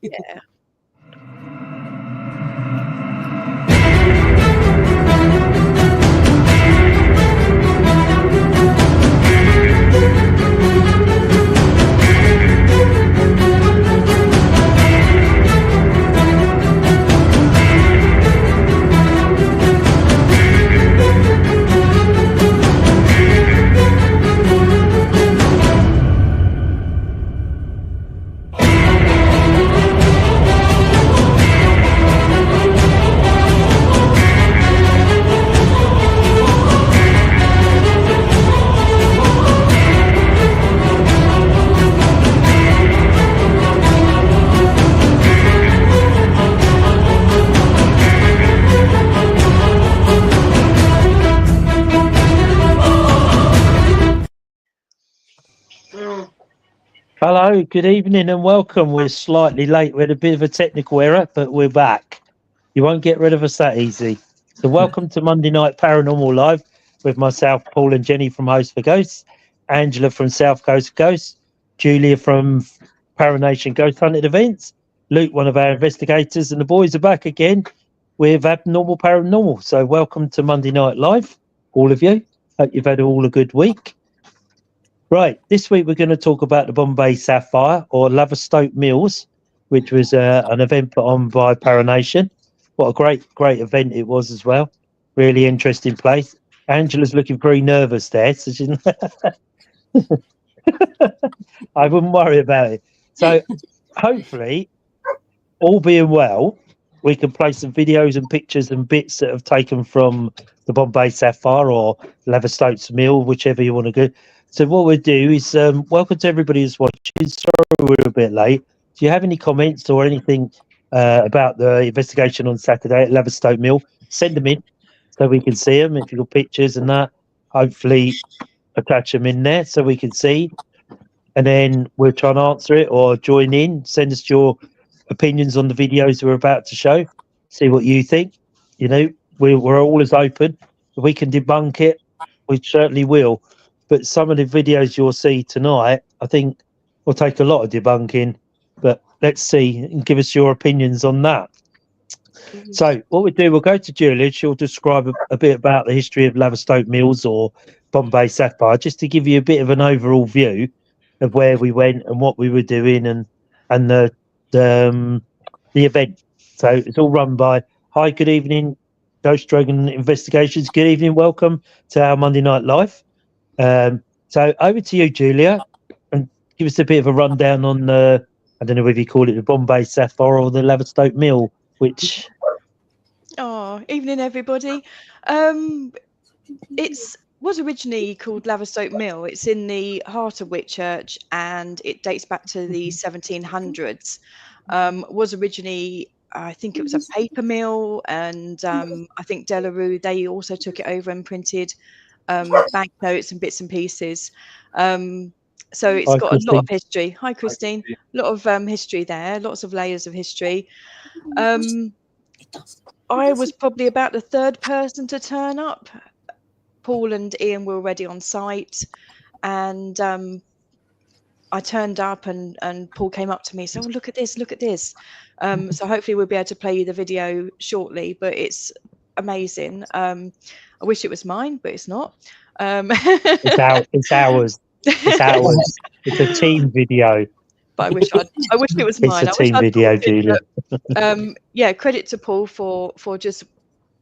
Yeah. Hello, good evening and welcome. We're slightly late. We had a bit of a technical error, but we're back. You won't get rid of us that easy. So welcome to Monday Night Paranormal Live with myself, Paul and Jenny from Host for Ghosts, Angela from South Coast Ghosts, Julia from Paranation Ghost Hunted Events, Luke, one of our investigators, and the boys are back again with Abnormal Paranormal. So welcome to Monday Night Live, all of you. Hope you've had all a good week. Right, this week we're going to talk about the Bombay Sapphire or Laverstoke Mills, which was an event put on by Paranation. What a great event it was as well. Really interesting place. Angela's looking very nervous there. So she's I wouldn't worry about it. So hopefully, all being well, we can play some videos and pictures and bits that have taken from the Bombay Sapphire or Laverstoke Mill, whichever you want to go. So what we'll do is welcome to everybody who's watching. Sorry we're a bit late. Do you have any comments or anything about the investigation on Saturday at Laverstoke Mill? Send them in so we can see them. If you've got pictures and that, hopefully attach them in there so we can see. And then we'll try and answer it or join in. Send us your opinions on the videos we're about to show. See what you think. You know, we're always open. If we can debunk it, we certainly will. But some of the videos you'll see tonight, I think, will take a lot of debunking. But let's see and give us your opinions on that. So what we do, we'll go to Julia. She'll describe a bit about the history of Laverstoke Mills or Bombay Sapphire, just to give you a bit of an overall view of where we went and what we were doing and the event. So it's all run by Hi, good evening, Ghost Dragon Investigations. Good evening, welcome to our Monday Night Live. So over to you, Julia, and give us a bit of a rundown on the, I don't know whether you call it the Bombay Sapphire or the Laverstoke Mill, which... Oh, evening everybody. It was originally called Laverstoke Mill. It's in the heart of Whitchurch and it dates back to the 1700s. Was originally, I think it was a paper mill, and I think Delarue, they also took it over and printed banknotes and bits and pieces. So it's got a lot of history. Hi, Christine. A lot of history there, lots of layers of history. I was probably about the third person to turn up. Paul and Ian were already on site, and I turned up and Paul came up to me and said, oh, look at this, look at this. So hopefully we'll be able to play you the video shortly, but it's amazing. I wish it was mine, but it's not. It's ours. It's ours. It's a team video. But I wish it was mine. It's a team video, Julia. Yeah, credit to Paul for just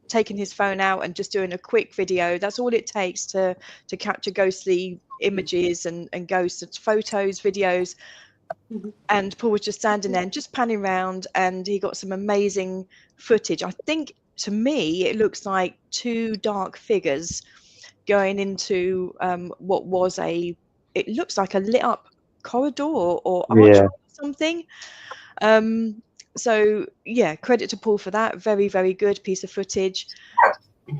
taking his phone out and just doing a quick video. That's all it takes to capture ghostly images and ghost photos, videos. And Paul was just standing there and just panning around, and he got some amazing footage. I think to me it looks like two dark figures going into what was it looks like a lit up corridor or archway or something. So yeah, credit to Paul for that. Very, very good piece of footage.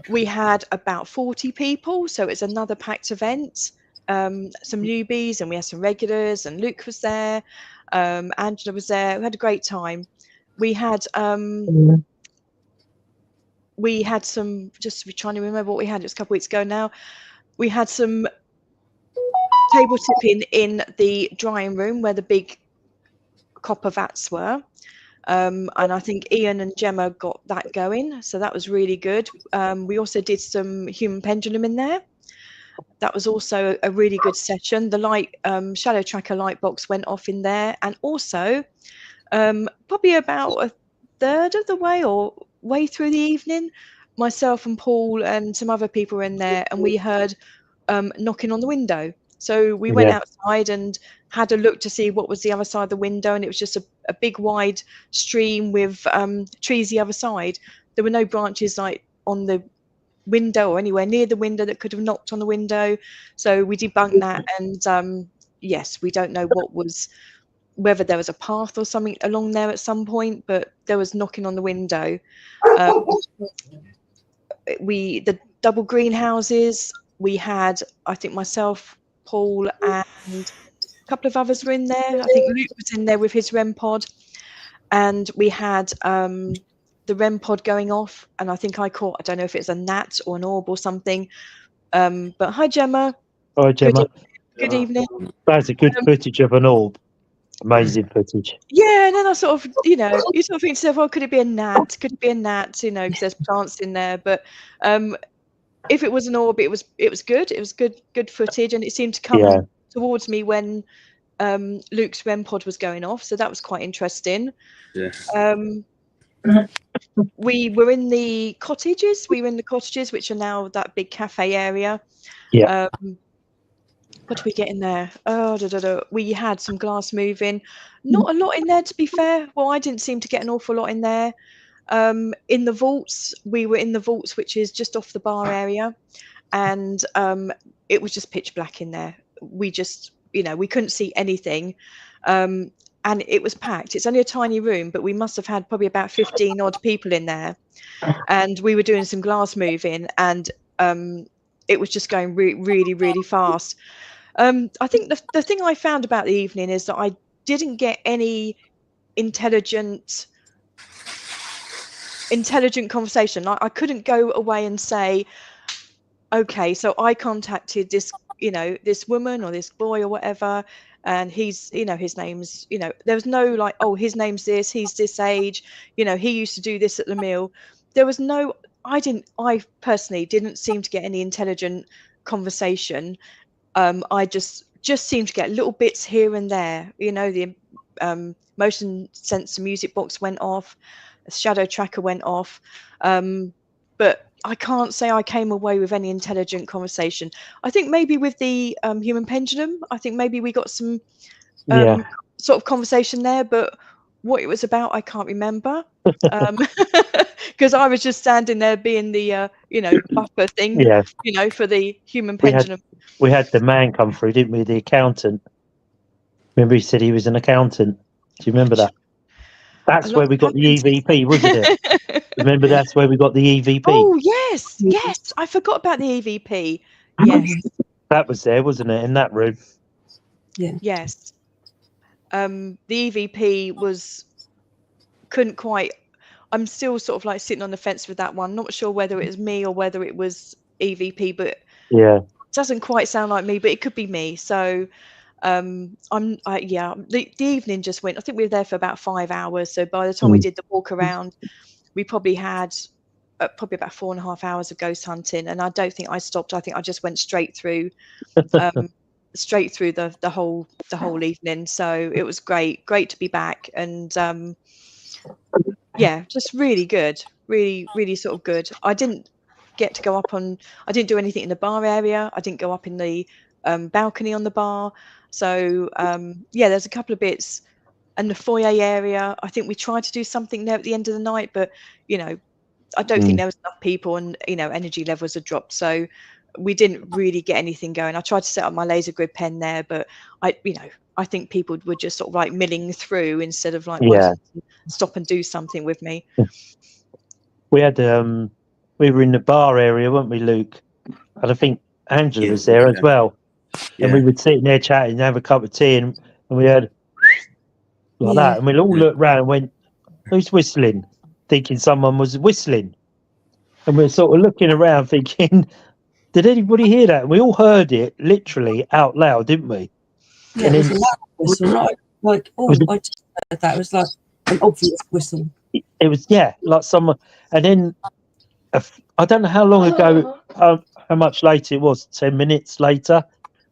We had about 40 people, so it's another packed event. Some newbies, and we had some regulars, and Luke was there, Angela was there. We had a great time. We had some, just trying to remember what we had, it was a couple of weeks ago now. We had some table tipping in the drying room where the big copper vats were. And I think Ian and Gemma got that going, so that was really good. We also did some human pendulum in there. That was also a really good session. The light shadow tracker light box went off in there, and also probably about a third of the way or way through the evening, myself and Paul and some other people were in there, and we heard knocking on the window. So we went outside and had a look to see what was the other side of the window, and it was just a big wide stream with trees the other side. There were no branches like on the window or anywhere near the window that could have knocked on the window. So we debunked that, and yes, we don't know whether there was a path or something along there at some point, but there was knocking on the window. The double greenhouses, we had, I think myself, Paul, and a couple of others were in there. I think Luke was in there with his REM pod, and we had the REM pod going off, and I think I caught, I don't know if it's a gnat or an orb or something. But hi, Gemma. Hi, Gemma. Good evening. That's a good footage of an orb. Amazing footage. Yeah, and then I sort of, you sort of think to yourself, well, could it be a gnat? Could it be a gnat? Because there's plants in there. But if it was an orb, it was good. It was good footage, and it seemed to come towards me when Luke's REM pod was going off. So that was quite interesting. Yeah. We were in the cottages. Which are now that big cafe area. Yeah. What did we get in there? We had some glass moving. Not a lot in there, to be fair. Well, I didn't seem to get an awful lot in there. In the vaults, we were in the vaults, which is just off the bar area, and it was just pitch black in there. We just, we couldn't see anything, and it was packed. It's only a tiny room, but we must have had probably about 15 odd people in there, and we were doing some glass moving, and it was just going really, really fast. I think the thing I found about the evening is that I didn't get any intelligent conversation. I couldn't go away and say, okay, so I contacted this, this woman or this boy or whatever, and he's, his name's, there was no like, oh, his name's this, he's this age, he used to do this at the mill. There was no, I personally didn't seem to get any intelligent conversation. I just seemed to get little bits here and there. The motion sensor music box went off, a shadow tracker went off, but I can't say I came away with any intelligent conversation. I think maybe with the human pendulum, I think maybe we got some sort of conversation there, but what it was about, I can't remember, because I was just standing there being the buffer thing, for the human pendulum. We had the man come through, didn't we? The accountant. Remember, he said he was an accountant. Do you remember that? That's where we got the EVP, wasn't it? Remember, that's where we got the EVP. Oh yes, I forgot about the EVP. Yes, that was there, wasn't it? In that room. Yeah. Yes. The EVP couldn't quite. I'm still sort of like sitting on the fence with that one. Not sure whether it was me or whether it was EVP, but it doesn't quite sound like me, but it could be me. So the evening just went. I think we were there for about 5 hours. So by the time we did the walk around, we probably had probably about 4.5 hours of ghost hunting, and I don't think I stopped. I think I just went straight through the whole evening. So it was great to be back, and just really good, really sort of good. I didn't get to go up on, I didn't do anything in the bar area. I didn't go up in the balcony on the bar. So there's a couple of bits in the foyer area. I think we tried to do something there at the end of the night, but I don't think there was enough people, and energy levels had dropped, so we didn't really get anything going. I tried to set up my laser grid pen there, but I think people were just sort of like milling through instead of like wanting to stop and do something with me. We had we were in the bar area, weren't we, Luke? And I think Angela was there as well. And we would sit in there chatting and have a cup of tea, and we heard like that, and we all looked round and went, "Who's whistling?" Thinking someone was whistling, and we were sort of looking around thinking, "Did anybody hear that?" And we all heard it literally out loud, didn't we? Yeah, and it was right. Like, heard that. It was like an obvious whistle. It was, yeah, like someone. And then I don't know how long ago, how much later it was. 10 minutes later,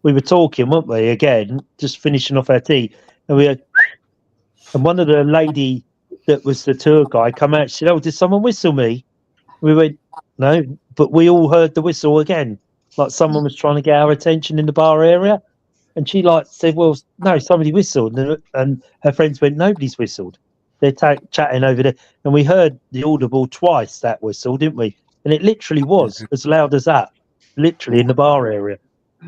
we were talking, weren't we? Again, just finishing off our tea, and and one of the lady that was the tour guide come out. She said, "Oh, did someone whistle me?" We went, "No," but we all heard the whistle again, like someone was trying to get our attention in the bar area. And she like said, "Well, no, somebody whistled," and her friends went, "Nobody's whistled. They're chatting over there." And we heard the audible twice, that whistle, didn't we? And it literally was as loud as that, literally in the bar area.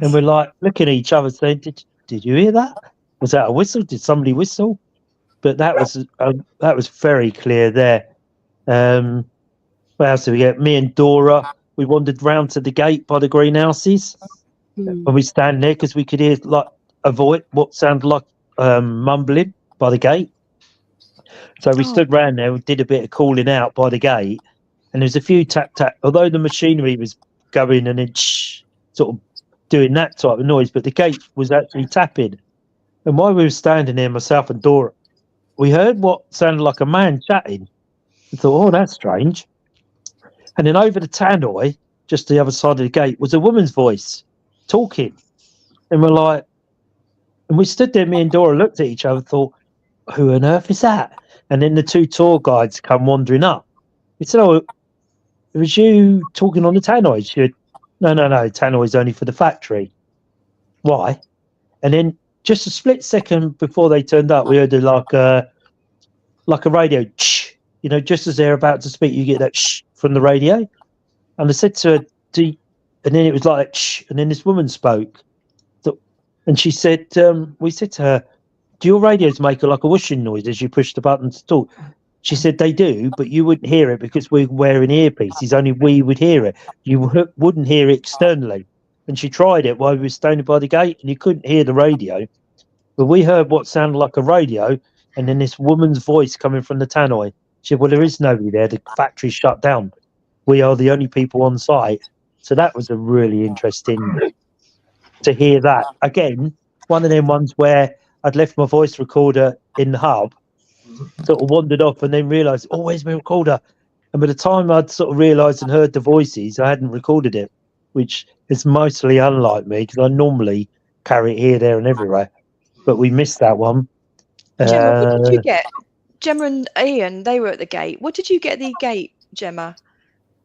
And we're like looking at each other saying, "Did you hear that? Was that a whistle? Did somebody whistle?" But that was very clear there. What else did we get? Me and Dora, we wandered round to the gate by the greenhouses. And we stand there because we could hear like what sounded like mumbling by the gate. So we stood round there and did a bit of calling out by the gate. And there was a few tap. Although the machinery was going and then sort of doing that type of noise, but the gate was actually tapping. And while we were standing there, myself and Dora, we heard what sounded like a man chatting. We thought, "Oh, that's strange." And then over the tannoy, just the other side of the gate, was a woman's voice talking. And we're like, and we stood there, me and Dora looked at each other, thought, "Who on earth is that?" And then the two tour guides come wandering up. We said, "Oh, it was you talking on the tannoy?" She said, No, tannoy's only for the factory." "Why?" And then just a split second before they turned up, we heard like a radio, you know, just as they're about to speak, you get that from the radio. And I said to her, and then it was like, and then this woman spoke. And she said, we said to her, "Do your radios make like a whooshing noise as you push the button to talk?" She said, "They do, but you wouldn't hear it because we're wearing earpieces. Only we would hear it. You wouldn't hear it externally." And she tried it while we were standing by the gate, and you couldn't hear the radio. But we heard what sounded like a radio, and then this woman's voice coming from the tannoy. She said, "Well, there is nobody there. The factory's shut down. We are the only people on site." So that was a really interesting to hear that. Again, one of them ones where I'd left my voice recorder in the hub, sort of wandered off and then realised, "Oh, where's my recorder?" And by the time I'd sort of realised and heard the voices, I hadn't recorded it, which is mostly unlike me because I normally carry it here, there and everywhere. But we missed that one. Gemma, what did you get? Gemma and Ian, they were at the gate. What did you get at the gate, Gemma?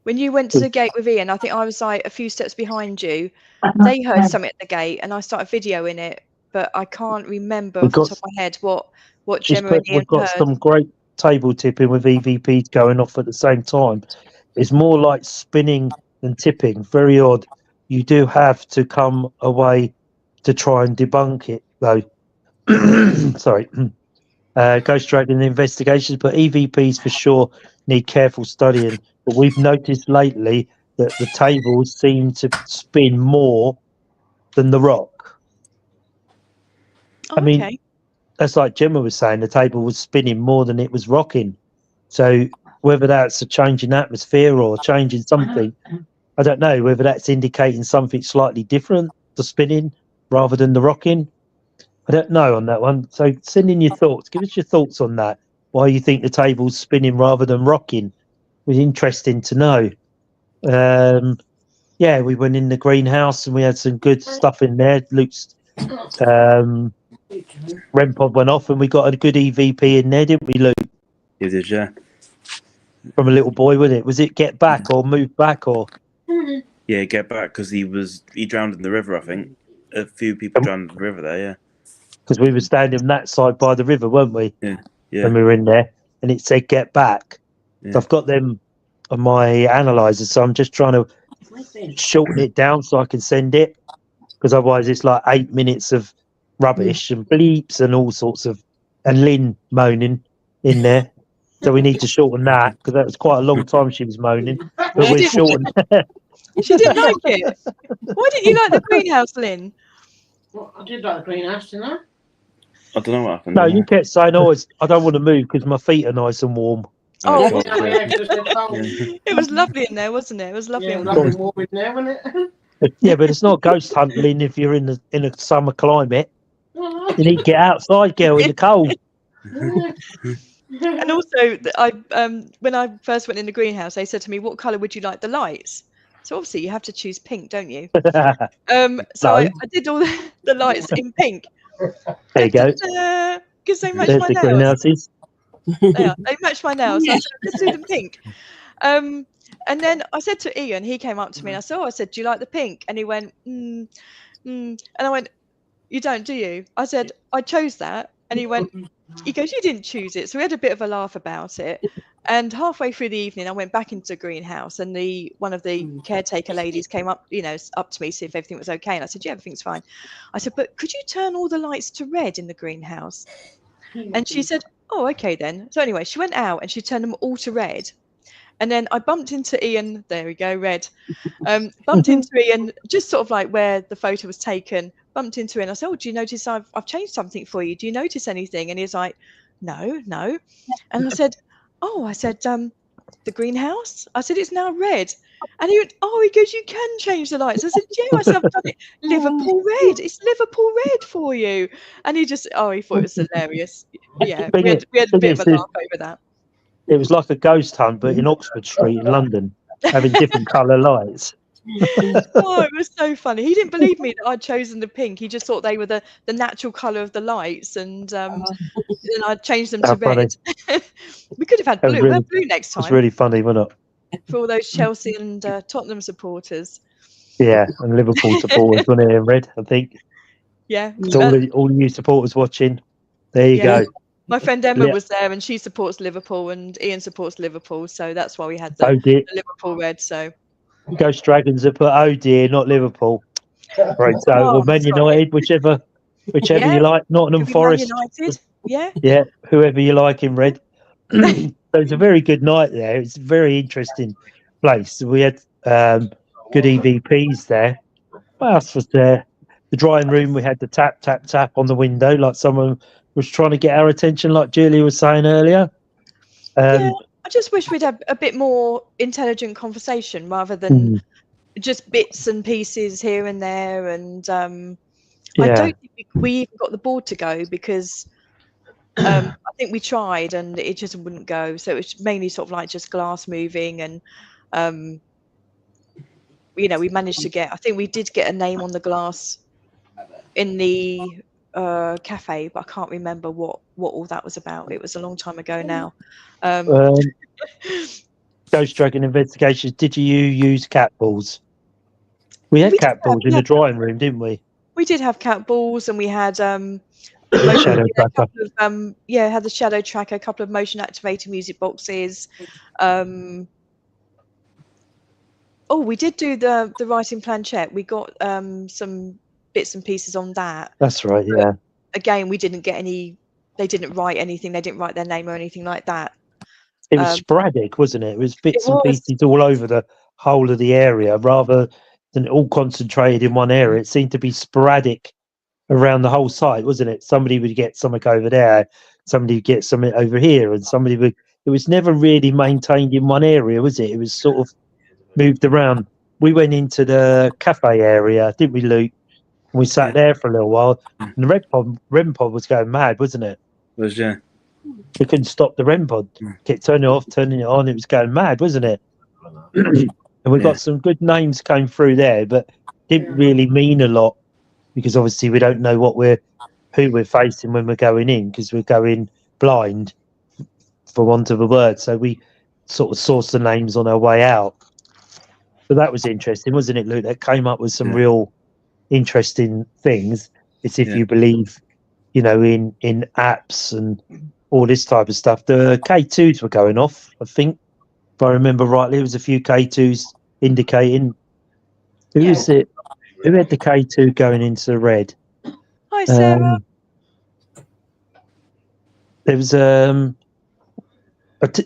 When you went to the gate with Ian, I think I was like a few steps behind you. They heard something at the gate and I started videoing it, but I can't remember off the top of my head what Gemma and Ian We've got heard. some great table tipping with EVPs going off at the same time. It's more like spinning than tipping. Very odd. You do have to come away to try and debunk it, though. Sorry. Ghost trading investigations, but EVPs for sure need careful studying. But we've noticed lately that the tables seem to spin more than the rock. Oh, I mean, okay. that's like Gemma was saying, the table was spinning more than it was rocking. So whether that's a change in atmosphere or change in something, I don't know. Whether that's indicating something slightly different, the spinning rather than the rocking. I don't know on that one. So send in your thoughts. Give us your thoughts on that. Why you think the table's spinning rather than rocking. It was interesting to know. Yeah, we went in the greenhouse and we had some good stuff in there. Luke's REM pod went off and we got a good EVP in there, didn't we, Luke? You did, yeah. From a little boy, wasn't it? Was it get back or move back or? Yeah, get back because he drowned in the river, I think. A few people drowned in the river there, yeah. Because we were standing on that side by the river, weren't we? Yeah. When we were in there, and it said get back. Yeah. So I've got them on my analyzer, so I'm just trying to shorten it down so I can send it, because otherwise it's like 8 minutes of rubbish and bleeps and all sorts of, and Lynn moaning in there. So we need to shorten that, because that was quite a long time she was moaning. But we're shortened. She didn't like it. Why didn't you like the greenhouse, Lynn? Well, I did like the greenhouse, didn't I? I don't know what happened. No, you kept saying, "Oh, I don't want to move because my feet are nice and warm." Oh, God, yeah. it was lovely in there, wasn't it? It was lovely. Yeah, in lovely there. warm in there, wasn't it? Yeah, but it's not ghost hunting if you're in a summer climate. You need to get outside, girl, in the cold. And also, I when I first went in the greenhouse, they said to me, "What colour would you like the lights?" So obviously, you have to choose pink, don't you? So I did all the lights in pink. There you go. Because they match There's my the nails. greenhouses. They match my nails. So I said, let's do them pink. And then I said to Ian, he came up to me and I said, "Oh," I said, "do you like the pink?" And he went, and I went, "You don't, do you?" I said, "I chose that." And he goes, "You didn't choose it." So we had a bit of a laugh about it. And halfway through the evening, I went back into the greenhouse, and one of the caretaker ladies came up, up to me, see if everything was okay. And I said, "Yeah, everything's fine." I said, "But could you turn all the lights to red in the greenhouse?" And she said, "Oh, okay then." So anyway, she went out and she turned them all to red. And then I bumped into Ian. There we go, red. Bumped into Ian, just sort of like where the photo was taken. Bumped into Ian. I said, "Oh, do you notice I've changed something for you? Do you notice anything?" And he's like, "No." And I said, "Oh," I said, "the greenhouse?" I said, "It's now red." And he went, "Oh," he goes, "You can change the lights." I said, "Yeah." I said, "I've done it. Liverpool red. It's Liverpool red for you." And he thought it was hilarious. Yeah, we had a bit of a laugh over that. It was like a ghost hunt, but in Oxford Street in London, having different colour lights. Oh, it was so funny. He didn't believe me that I'd chosen the pink. He just thought they were the natural colour of the lights, and then I'd changed them to red. We could have had blue. We'll have blue next time. It's really funny, wasn't it? For all those Chelsea and Tottenham supporters. Yeah, and Liverpool supporters, wasn't it, in red, I think. Yeah. All you supporters watching, there you go. My friend Emma was there, and she supports Liverpool, and Ian supports Liverpool, so that's why we had the Liverpool red. So Ghost Dragons have put, "Oh dear, not Liverpool." Right, so or Man United, whichever you like. Nottingham Forest, United. yeah, whoever you like in red. So it's a very good night there. It's a very interesting place. We had good EVPs there. What else was there? The drying room, we had the tap, tap, tap on the window, like someone was trying to get our attention, like Julia was saying earlier. I just wish we'd have a bit more intelligent conversation rather than just bits and pieces here and there. And I don't think we even got the board to go because I think we tried and it just wouldn't go. So it was mainly sort of like just glass moving, and we managed to get. I think we did get a name on the glass in the cafe, but I can't remember what all that was about. It was a long time ago now. Ghost Dragon Investigations, did you use cat balls? We had cat balls in the drying room, didn't we? We did have cat balls, and we had shadow tracker. Had the shadow tracker, a couple of motion activated music boxes. We did do the writing planchette. We got some bits and pieces on that. That's right, but yeah. Again, we didn't get any. They didn't write anything. They didn't write their name or anything like that. It was sporadic, wasn't it? It was bits and pieces all over the whole of the area, rather than all concentrated in one area. It seemed to be sporadic around the whole site, wasn't it? Somebody would get something over there, somebody would get something over here, and somebody would. It was never really maintained in one area, was it? It was sort of moved around. We went into the cafe area, didn't we, Luke? And we sat there for a little while, and the REM pod was going mad, wasn't it? It was, yeah. We couldn't stop the REM pod. Kept turning it off, turning it on. It was going mad, wasn't it? And we got some good names came through there, but didn't really mean a lot because obviously we don't know who we're facing when we're going in, because we're going blind, for want of a word. So we sort of sourced the names on our way out. But that was interesting, wasn't it, Luke? That came up with some real interesting things. It's if you believe, in apps and all this type of stuff. The K2s were going off, I think, if I remember rightly. There was a few K2s indicating. Who was it? Who had the K2 going into the red? Hi, Sarah. There was an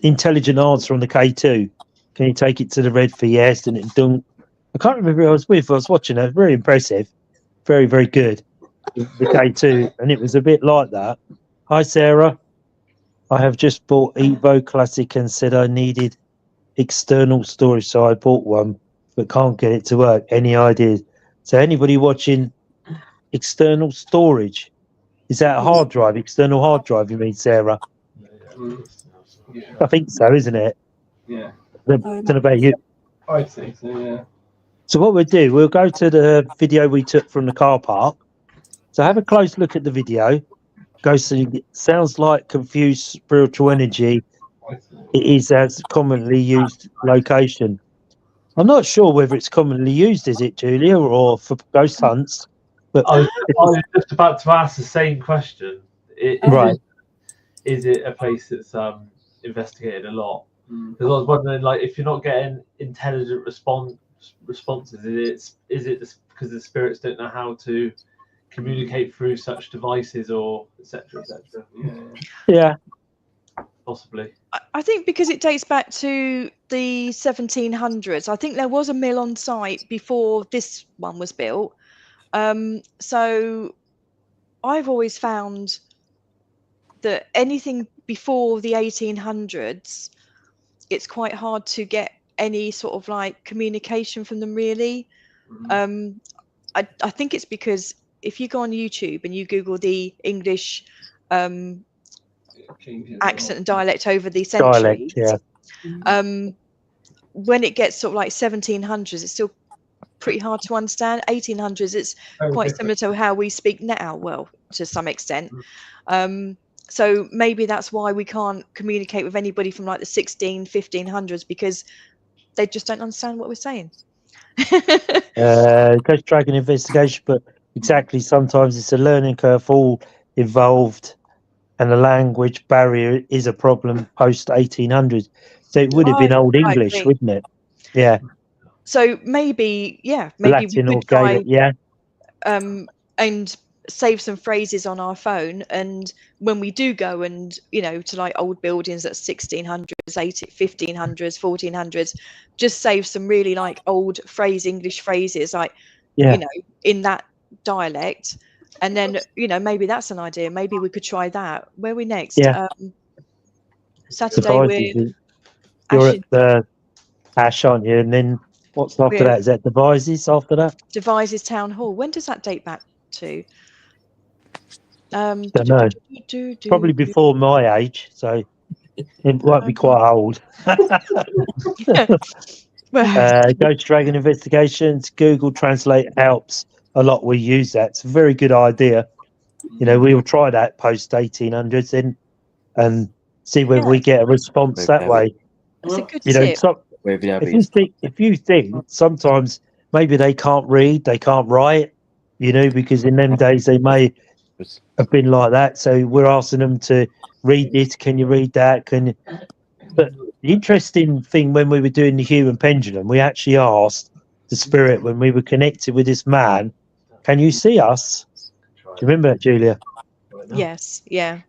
intelligent answer on the K2. Can you take it to the red for yes? And it done. I can't remember who I was with. I was watching it. Very impressive. Very, very good. The K2. And it was a bit like that. Hi, Sarah. I have just bought Evo Classic and said I needed external storage, so I bought one, but can't get it to work. Any ideas? So anybody watching external storage? Is that a hard drive, external hard drive? You mean, Sarah? I think so, isn't it? Yeah. I don't know about you. I think so, yeah. So what we'll do, we'll go to the video we took from the car park. So have a close look at the video. Ghostly sounds like confused spiritual energy. It is as commonly used location. I'm not sure whether it's commonly used, is it, Julia, or for ghost hunts? But I was just about to ask the same question. Right. Is it a place that's investigated a lot? Because I was wondering, like, if you're not getting intelligent responses, is it just because the spirits don't know how to communicate through such devices, or etc. etc. Yeah. Possibly. I think because it dates back to the 1700s. I think there was a mill on site before this one was built. So I've always found that anything before the 1800s, it's quite hard to get any sort of like communication from them, really. I think it's because if you go on YouTube and you Google the English accent and dialect over the centuries, when it gets sort of like 1700s, it's still pretty hard to understand. 1800s, it's quite similar to how we speak now, well, to some extent. So maybe that's why we can't communicate with anybody from like the 1500s, because they just don't understand what we're saying. Ghost Dragon investigation, but exactly, sometimes it's a learning curve all involved, and the language barrier is a problem post 1800s. So it would have been Old English, wouldn't it? Yeah. So maybe Latin we or could try, Gaelic, and save some phrases on our phone, and when we do go and to like old buildings at 1600s, 1500s, 1400s, just save some really like old English phrases, like in that dialect, and then maybe that's an idea. Maybe we could try that. Where are we next? Saturday you're at the Ash, aren't you? And then what's after that? Is that Devices after that? Devices Town Hall. When does that date back to? Don't know. Probably before my age, so it might be quite old. Ghost Dragon investigations. Google Translate helps a lot. We use that. It's a very good idea. We'll try that post 1800s and see whether we get a response that way. That's a good tip. If you think sometimes maybe they can't read, they can't write, because in them days they may have been like that. So we're asking them to read this. Can you read that? But the interesting thing, when we were doing the human pendulum, we actually asked the spirit when we were connected with this man, "Can you see us?" Do you remember that, Julia? Yes. Yeah.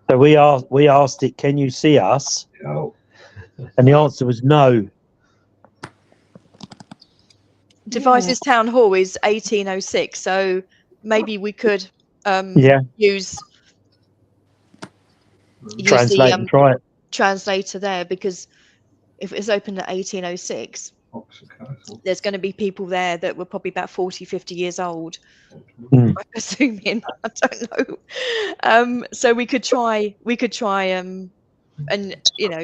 So we asked it, "Can you see us?" And the answer was no. Devices Town Hall is 1806, so maybe we could use translate and try it. Translator there, because if it's open at 1806, there's going to be people there that were probably about 40-50 years old. I'm assuming. I don't know. So we could try and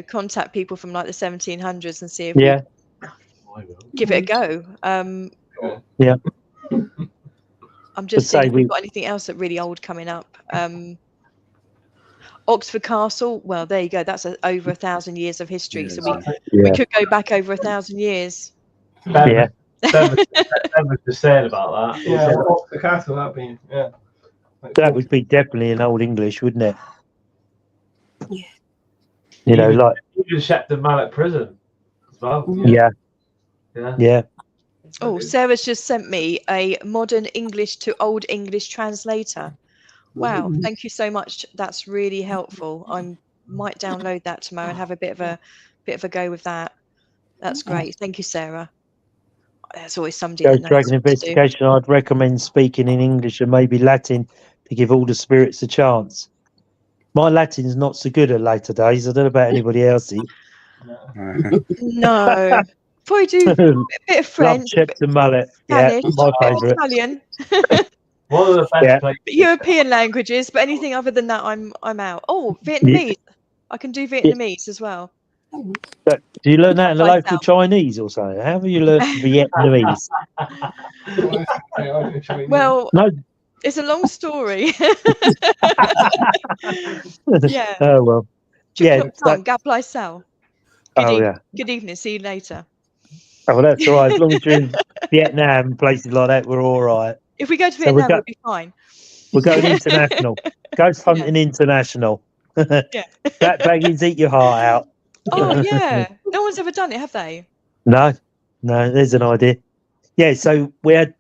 contact people from like the 1700s and see if we give it a go. I'm just saying if we've got anything else that really old coming up. Oxford Castle, well, there you go. That's over 1,000 years of history. So we could go back over 1,000 years. Ben was just saying about that. Yeah, Oxford Castle, that would be definitely in Old English, wouldn't it? Yeah. Like even Shepton Mallet Prison as well. Yeah. Oh, Sarah's just sent me a modern English to Old English translator. Wow, thank you so much. That's really helpful. I might download that tomorrow and have a bit of a go with that. That's great. Thank you, Sarah. There's always somebody that Ghost knows Dragon what to do. investigation. I'd recommend speaking in English and maybe Latin to give all the spirits a chance. My Latin's not so good at later days. I don't know about anybody else's. No. Probably do a bit of French. Love Shepton Mallet. Spanish, Yeah, my favourite. Italian. One of the best Yeah. places. European languages, but anything other than that, I'm out. Oh, Vietnamese. I can do Vietnamese as well. Do you learn that in the Myself. local Chinese or something? How have you learned Vietnamese? Well, No. it's a long story. Yeah. Oh well. Yeah. Chuk Tung, Gap Lai Sao. Oh yeah. Good evening. See you later. Oh, well, that's all right. As long as you're in Vietnam, places like that, we're all right. If we go to So Vietnam, we'll be fine. We're going international. Ghost hunting international. Yeah. Baggies, eat your heart out. Oh yeah. No one's ever done it, have they? No, there's an idea. Yeah, so we had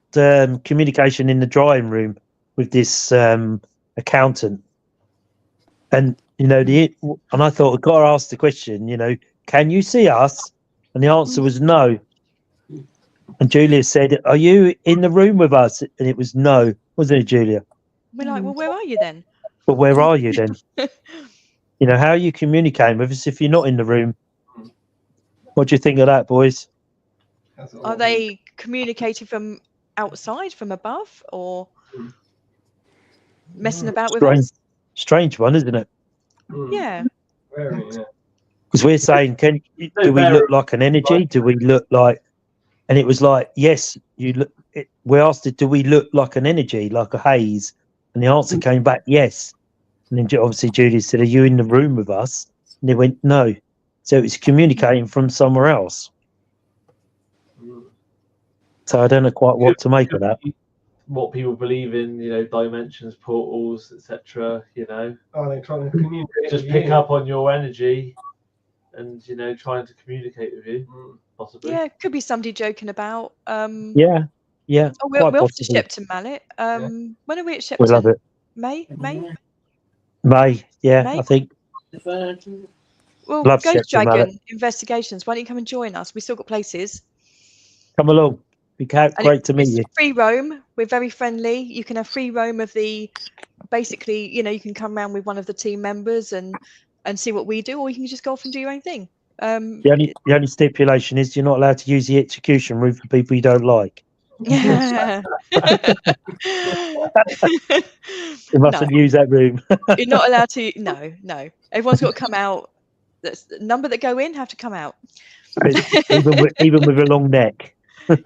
communication in the drawing room with this accountant, and and I thought I've got to ask the question. Can you see us? And the answer was no. And Julia said, "Are you in the room with us?" And it was no, wasn't it, Julia? We're like, well, where are you then? But where are you then? How are you communicating with us if you're not in the room? What do you think of that, boys? Are they communicating from outside, from above, or messing about with us? Strange one, isn't it? Yeah. Because we're saying, do we look like an energy? Do we look like? And it was like, yes, you look. We asked it, do we look like an energy, like a haze? And the answer came back, yes. And then obviously Judy said, "Are you in the room with us?" And they went, "No." So it's communicating from somewhere else. So I don't know quite what to make of that. What people believe in, dimensions, portals, etc. Oh, they're trying to communicate. Just pick up on your energy, and trying to communicate with you, possibly. Yeah, it could be somebody joking about. Yeah. Oh, we're off to possibly. Shepton Mallet. When are we at Shepton? We love it. May? Yeah, May? I think. Well, Love Ghost Shepton Dragon Mallet. Investigations. Why don't you come and join us? We still got places. Come along. Great to meet you. Free roam. We're very friendly. You can have free roam of basically, you can come around with one of the team members and see what we do, or you can just go off and do your own thing. The only stipulation is you're not allowed to use the execution room for people you don't like. Yeah. You mustn't use that room. You're not allowed to. No. Everyone's got to come out. The number that go in have to come out. even with a long neck.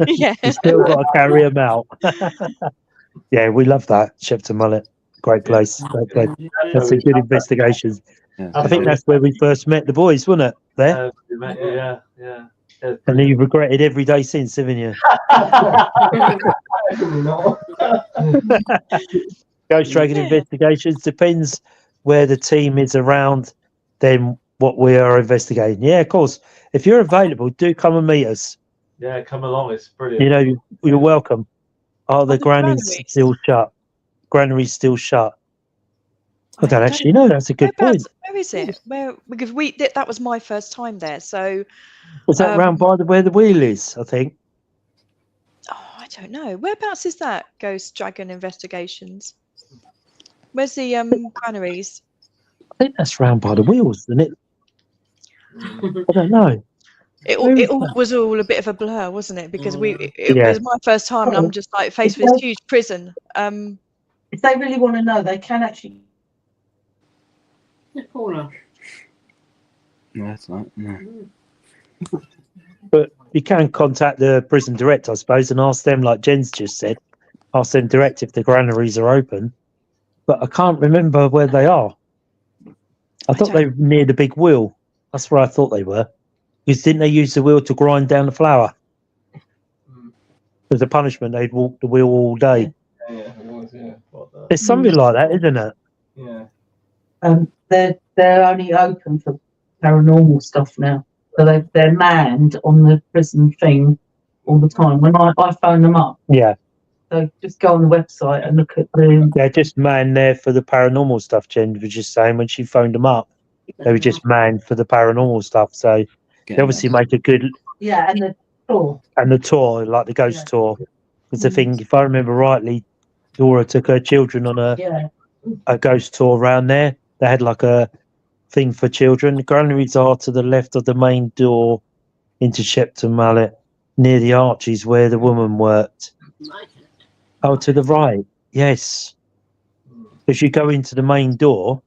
Yeah. You still got to carry them out. Yeah, we love that. Shepton Mallet. Great place. Great place. That's some good investigations. Yeah. I think that's where we first met the boys, wasn't it? There. Yeah. And then you've regretted every day since, haven't you? Definitely not. Ghost Dragon Investigations depends where the team is around, then what we are investigating. Yeah, of course. If you're available, do come and meet us. Yeah, come along. It's brilliant. You're welcome. Are the granaries granaries still shut? Granaries still shut. I don't actually know. That's a good point. Where is it? Because that was my first time there. So Was that round by where the wheel is? I think. oh, I don't know. Whereabouts is that? Ghost Dragon Investigations. Where's the granaries? I think that's round by the wheels, isn't it? I don't know. It all was all a bit of a blur, wasn't it? Because it was my first time, and I'm just like faced with this huge prison. If they really want to know, they can actually. Paula. No, that's not. No. But you can contact the prison director, I suppose, and ask them, like Jen's just said, ask them direct if the granaries are open. But I can't remember where they are. I thought they were near the big wheel. That's where I thought they were. Because didn't they use the wheel to grind down the flour? As a punishment, they'd walk the wheel all day. Yeah, it was, yeah. It's something like that, isn't it? Yeah. They're only open for paranormal stuff now. So they're manned on the prison thing all the time. When I phone them up, Yeah. so just go on the website and look at the. They're just manned there for the paranormal stuff, Jen was just saying when she phoned them up. They were just manned for the paranormal stuff. So they obviously make a good. Yeah, and the tour. And the tour, like the ghost tour. Was the thing, if I remember rightly, Dora took her children on a ghost tour around there. They had like a thing for children. The granaries are to the left of the main door into Shepton Mallet, near the arches where the woman worked. Oh, to the right. Yes. If you go into the main door,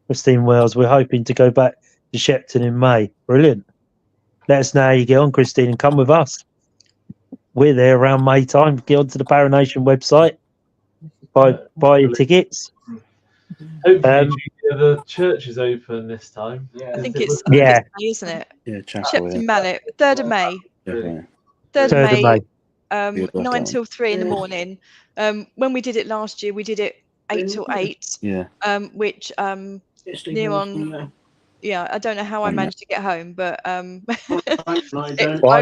Christine Wells, we're hoping to go back to Shepton in May. Brilliant. Let us know how you get on, Christine, and come with us. We're there around May time. Get onto the Paranation website, buy your tickets. Hopefully, the church is open this time. I think it's Yeah. May, isn't it? Yeah, chapel. Shepton Mallet, 3rd of May. Yeah. 3rd of 3rd of May. May, 9 till 3 in the morning. When we did it last year, we did it 8 till 8. Yeah. Which near on. Yeah, I don't know how I managed to get home, but I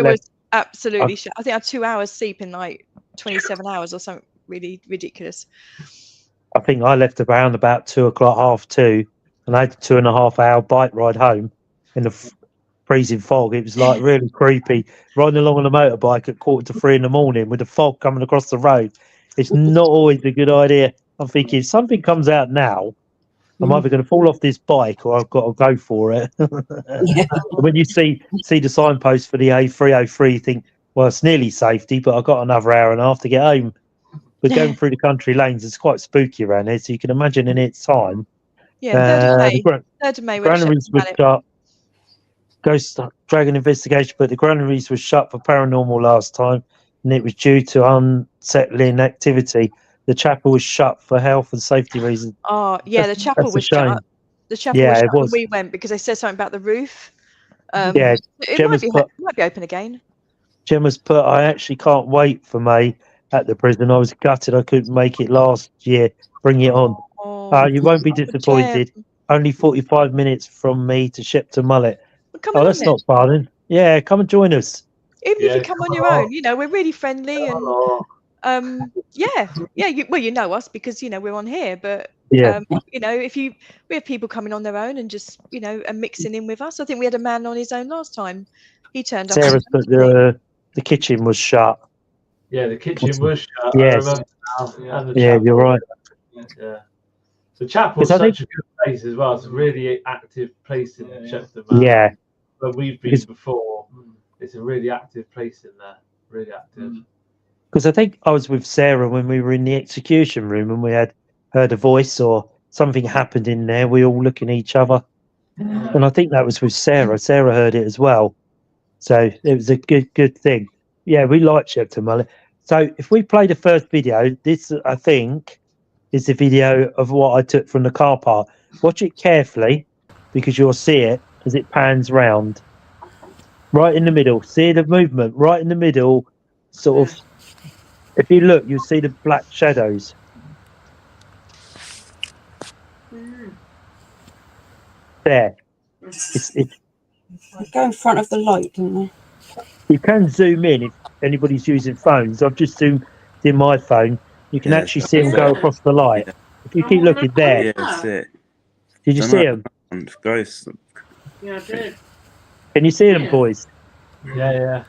was absolutely. I think I had 2 hours sleep in like 27 hours or something really ridiculous. I think I left around about 2 o'clock, 2:30, and I had a 2.5 hour bike ride home in the freezing fog. It was like really creepy. Riding along on a motorbike at 2:45 in the morning with the fog coming across the road. It's not always a good idea. I'm thinking if something comes out now, I'm either going to fall off this bike or I've got to go for it. When you see the signpost for the A303, you think, well, it's nearly safety, but I've got another hour and a half to get home. But going through the country lanes, it's quite spooky around here, so you can imagine in its time. Yeah, 3rd of May. Granaries were shut. Ghost Dragon investigation, but the granaries were shut for paranormal last time, and it was due to unsettling activity. The chapel was shut for health and safety reasons. Oh, yeah, the chapel was shut. The chapel was shut when we went because they said something about the roof. Yeah, it might be open again. Gemma's put, I actually can't wait for May at the prison. I was gutted I couldn't make it last year. Bring it on. You won't be disappointed. Only 45 minutes from me to Shepton Mullet. That's not far then. Yeah, come and join us. Even if you come on your own, we're really friendly and you know us because we're on here, but if we have people coming on their own and just and mixing in with us. I think we had a man on his own last time. He turned up. Sarah said the kitchen was shut. Yeah, the kitchen was shut. Yes. You're right. Yeah. The chapel's such a good place as well. It's a really active place in Shepton. Yeah. Where we've been before. It's a really active place in there. Really active. Because I think I was with Sarah when we were in the execution room and we had heard a voice or something happened in there. We all look at each other. And I think that was with Sarah. Sarah heard it as well. So it was a good thing. Yeah, we like Shepton Mullet. So if we play the first video, this, I think, is the video of what I took from the car park. Watch it carefully because you'll see it as it pans round. Right in the middle. See the movement right in the middle. Sort of, if you look, you'll see the black shadows. There. It's go in front of the light, don't they? You can zoom in if anybody's using phones. I've just zoomed in my phone. You can actually see them go across the light. If you keep looking there. Yeah, that's it. Did you see them? Ghosts. Yeah, I did. Can you see them, boys? Yeah.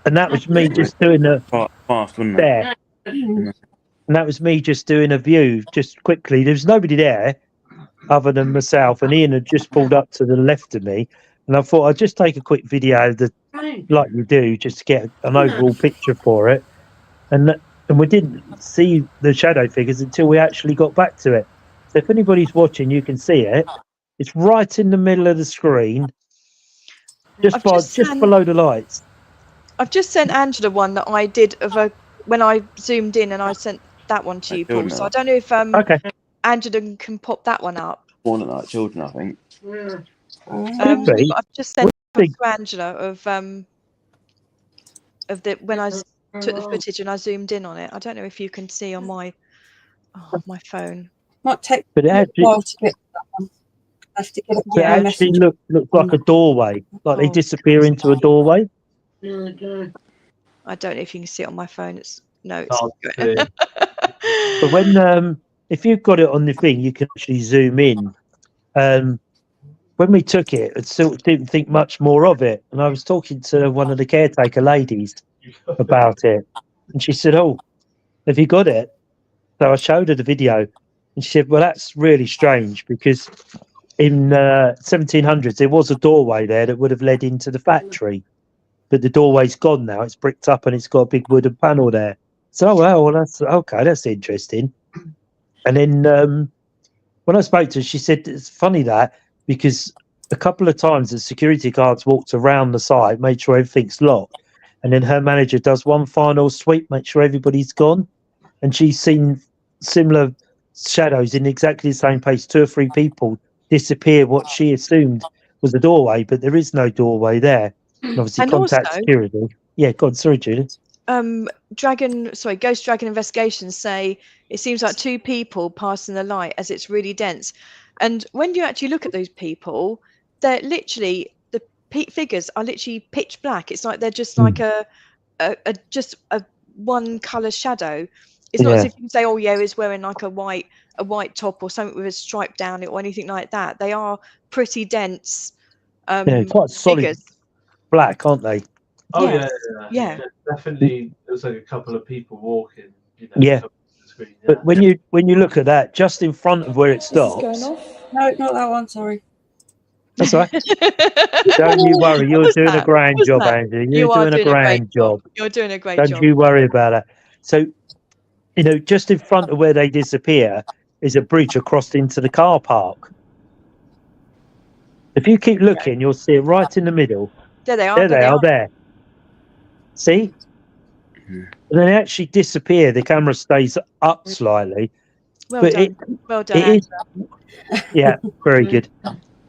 And that was me just doing the fast, wasn't it? there. And that was me just doing a view, just quickly. There was nobody there other than myself, and Ian had just pulled up to the left of me. And I thought I'd just take a quick video of like you do, just to get an overall picture for it. And we didn't see the shadow figures until we actually got back to it. So if anybody's watching, you can see it. It's right in the middle of the screen, just below the lights. I've just sent Angela one that I did when I zoomed in, and I sent that one to you, Paul. So I don't know if Angela can pop that one up. Born at Night Children, I think. I've just sent to Angela of the when I took the footage and I zoomed in on it. I don't know if you can see on my phone. Might take a while to get that one. I have to get it. It actually looks like a doorway, like they disappear into a doorway. I don't know if you can see it on my phone. It's but when if you've got it on the thing, you can actually zoom in. When we took it, I still didn't think much more of it, and I was talking to one of the caretaker ladies about it, and she said, "Oh, have you got it?" So I showed her the video, and she said, "Well, that's really strange because in 1700s there was a doorway there that would have led into the factory, but the doorway's gone now. It's bricked up and it's got a big wooden panel there. So, well, that's okay. That's interesting. And then when I spoke to her, she said it's funny that because a couple of times the security guards walked around the site, made sure everything's locked, and then her manager does one final sweep, make sure everybody's gone, and she's seen similar shadows in exactly the same place. 2 or 3 people disappear what she assumed was the doorway, but there is no doorway there. And obviously, And contact also- security. Yeah, God, sorry, Julie. Ghost Dragon investigations say it seems like 2 people passing the light as it's really dense. And when you actually look at those people, they're literally the figures are literally pitch black. It's like they're just like a one color shadow. It's not as Yeah. if you can say, oh yeah, he's wearing like a white top or something with a stripe down it or anything like that. They are pretty dense Yeah, quite solid figures. black, aren't they? Oh Yes. yeah. Definitely. There was like a couple of people walking. You know, Yeah. on the screen, yeah. But when you look at that, just in front of where it This is going stops, off. No, not that one. Sorry. that's all right. Don't you worry, you're was doing a that? grand What was job, that? Andrew. You You're are doing a grand job. You're doing a great Don't job. you worry about it. So, just in front of where they disappear is a bridge across into the car park. If you keep looking, you'll see it right in the middle. There they are. There they are, there. See? Mhm. And then they actually disappear. The camera stays up slightly. Well but done. Well done. it is, Angela. yeah, very good.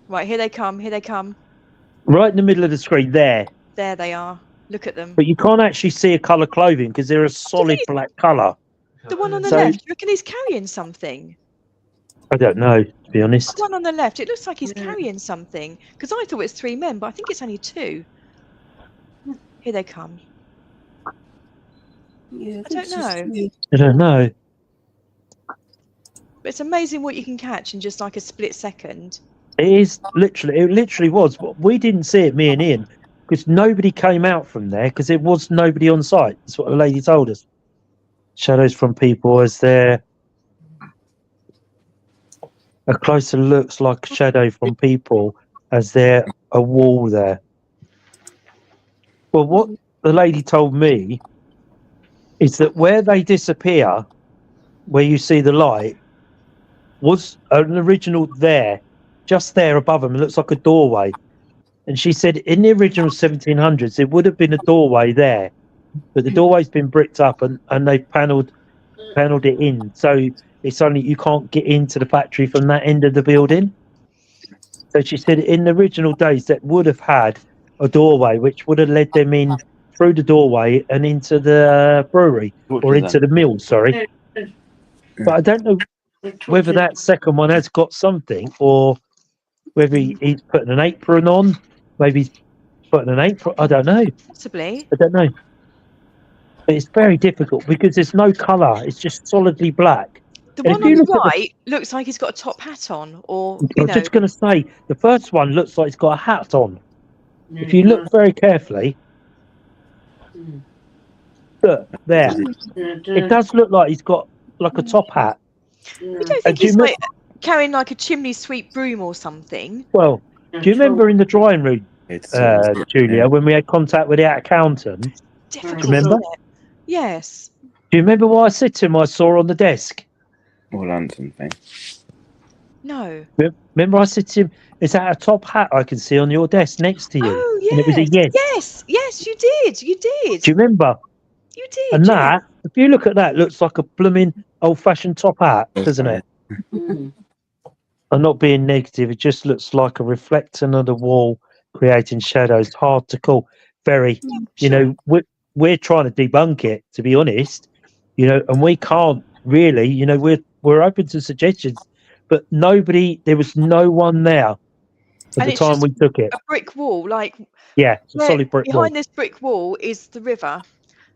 Right, here they come. Here they come. Right in the middle of the screen there. There they are. Look at them. But you can't actually see a colour clothing because they're a solid black colour. The one on the So- left, you reckon he's carrying something? I don't know, to be honest. The one on the left, it looks like he's carrying something. Because I thought it was 3 men, but I think it's only 2. Here they come. Yeah, I don't know. I don't know. But it's amazing what you can catch in just like a split second. It literally was. But we didn't see it, me and Ian, because nobody came out from there because there was nobody on site. That's what the lady told us. Shadows from people as they're a closer looks like a shadow from people as there a wall there. Well, what the lady told me is that where they disappear, where you see the light, was an original there, just there above them. It looks like a doorway. And she said in the original 1700s, there would have been a doorway there, but the doorway's been bricked up and they've panelled it in. So it's only you can't get into the factory from that end of the building. So she said in the original days that would have had a doorway, which would have led them in through the doorway and into the brewery or into the mill, sorry. But I don't know whether that second one has got something or whether he's putting an apron on. Maybe he's putting an apron. I don't know. Possibly. I don't know. But it's very difficult because there's no colour. It's just solidly black. The And one if on you the look at right looks like he's got a top hat on, or I you was know. just going to say, the first one looks like it's got a hat on. If you look very carefully, look, there. It does look like he's got like a top hat. You don't And think do you he's me- like carrying like a chimney sweep broom or something? Well, do you remember in the drawing room, It's Julia, when we had contact with the accountant? Difficult, Remember? isn't it? Yes. Do you remember what I said to him I saw on the desk? or lantern thing. No. Remember I said to him, is that a top hat I can see on your desk next to you? Oh yes. And it was a yes. Yes, you did. You did. Do you remember? You did. And yeah. that, if you look at that, looks like a blooming old-fashioned top hat, doesn't it? I'm not being negative. It just looks like a reflecting of the wall, creating shadows. Hard to call. Very, you know, we're trying to debunk it, to be honest. You know, and we can't really. You know, we're open to suggestions, but there was no one there at And the it's time just we took it. a brick wall, like Yeah, it's a where- solid brick wall. behind this brick wall is the river.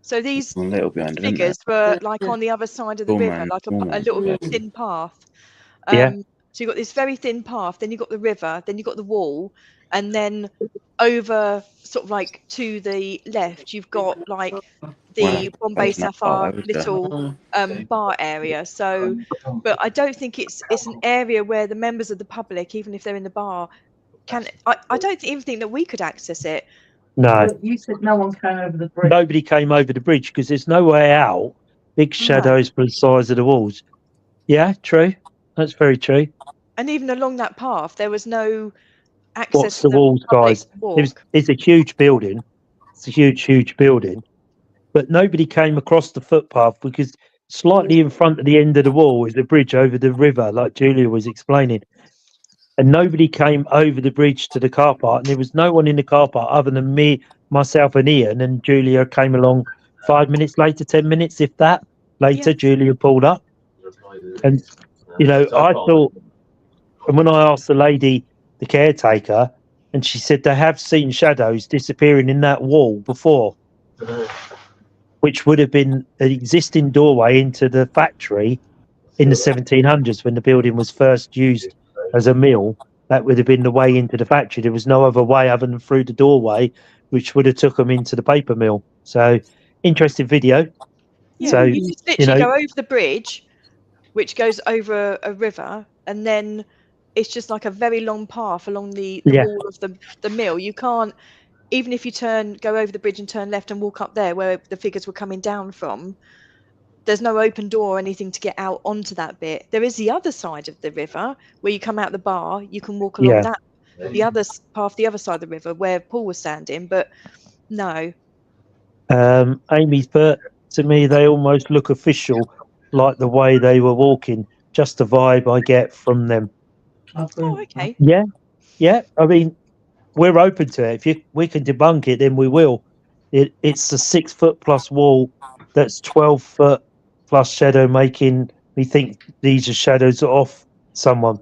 So these A little behind it, isn't figures were like on the other side of the Small river, man, like small a man. little Yeah. thin path. Yeah. So you've got this very thin path, then you've got the river, then you've got the wall, and then over sort of like to the left, you've got like the Well, Bombay that's not Sapphire far, was there? little bar area. So, but I don't think it's an area where the members of the public, even if they're in the bar, can. I don't even think that we could access it. No, But you said no one came over the bridge. nobody came over the bridge because there's no way out big shadows for the size of the walls. Yeah, true. That's very true. And even along that path, there was no access What's to the the walls, public guys? to walk. It's a huge building. It's a huge building. But nobody came across the footpath because slightly in front of the end of the wall is the bridge over the river, like Julia was explaining. And nobody came over the bridge to the car park, and there was no one in the car park other than me, myself, and Ian. And Julia came along 5 minutes later, 10 minutes, if that. Later, Yeah. Julia pulled up, and I thought. And when I asked the lady, the caretaker, and she said they have seen shadows disappearing in that wall before, which would have been an existing doorway into the factory in the 1700s when the building was first used as a mill. That would have been the way into the factory. There was no other way other than through the doorway, which would have took them into the paper mill. So, interesting video. Yeah, So, you just literally go over the bridge, which goes over a river, and then it's just like a very long path along the wall of the mill. You can't, even if you go over the bridge and turn left and walk up there where the figures were coming down from, there's no open door or anything to get out onto that bit. There is the other side of the river where you come out the bar, you can walk along that, the other path, the other side of the river where Paul was standing, but no. Amy's put, to me, they almost look official, like the way they were walking. Just the vibe I get from them. Oh, okay. Yeah. I mean, we're open to it. If we can debunk it, then we will. It's a 6 foot plus wall that's 12 foot plus shadow, making me think these are shadows off someone.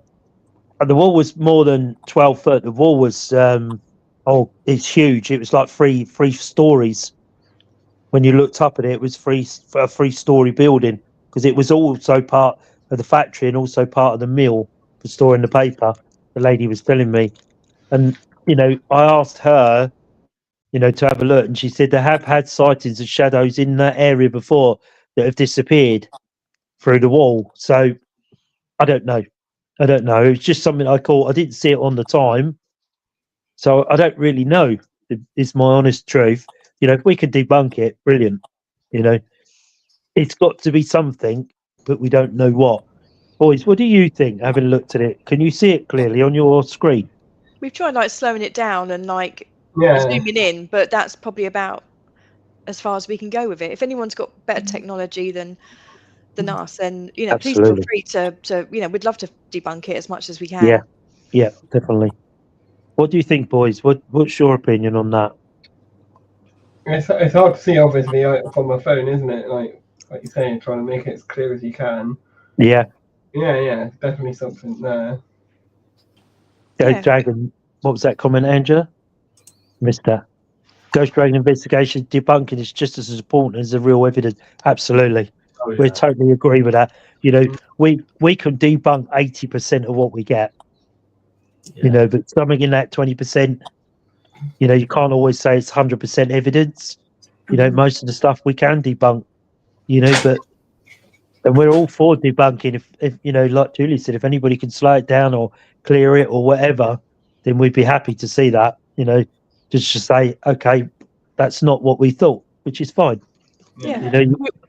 And the wall was more than 12 foot. The wall was it's huge. It was like three stories. When you looked up at it, it was a 3-story building because it was also part of the factory and also part of the mill for storing the paper. The lady was telling me, and I asked her, to have a look, and she said they have had sightings of shadows in that area before that have disappeared through the wall. So I don't know. It's just something I caught. I didn't see it on the time, so I don't really know. Is my honest truth. If we can debunk it, brilliant. It's got to be something, but we don't know what. Boys, what do you think? Having looked at it, can you see it clearly on your screen? We've tried slowing it down and Yeah. zooming in, but that's probably about as far as we can go with it. If anyone's got better technology than us, then please feel Absolutely. free to we'd love to debunk it as much as we can. Yeah, definitely. What do you think, boys? What's your opinion on that? It's hard to see, obviously, on my phone, isn't it? Like you're saying, trying to make it as clear as you can. Yeah. Yeah, definitely something there. Ghost Dragon, what was that comment, Angela? Mr. Ghost Dragon investigation debunking is just as important as the real evidence. Absolutely. Oh, yeah. We totally agree with that. We can debunk 80% of what we get. But something in that 20%, you can't always say it's 100% evidence. Most of the stuff we can debunk, and we're all for debunking. If like Julie said, if anybody can slow it down or clear it or whatever, then we'd be happy to see that. Just to say, okay, that's not what we thought, which is fine. Yeah,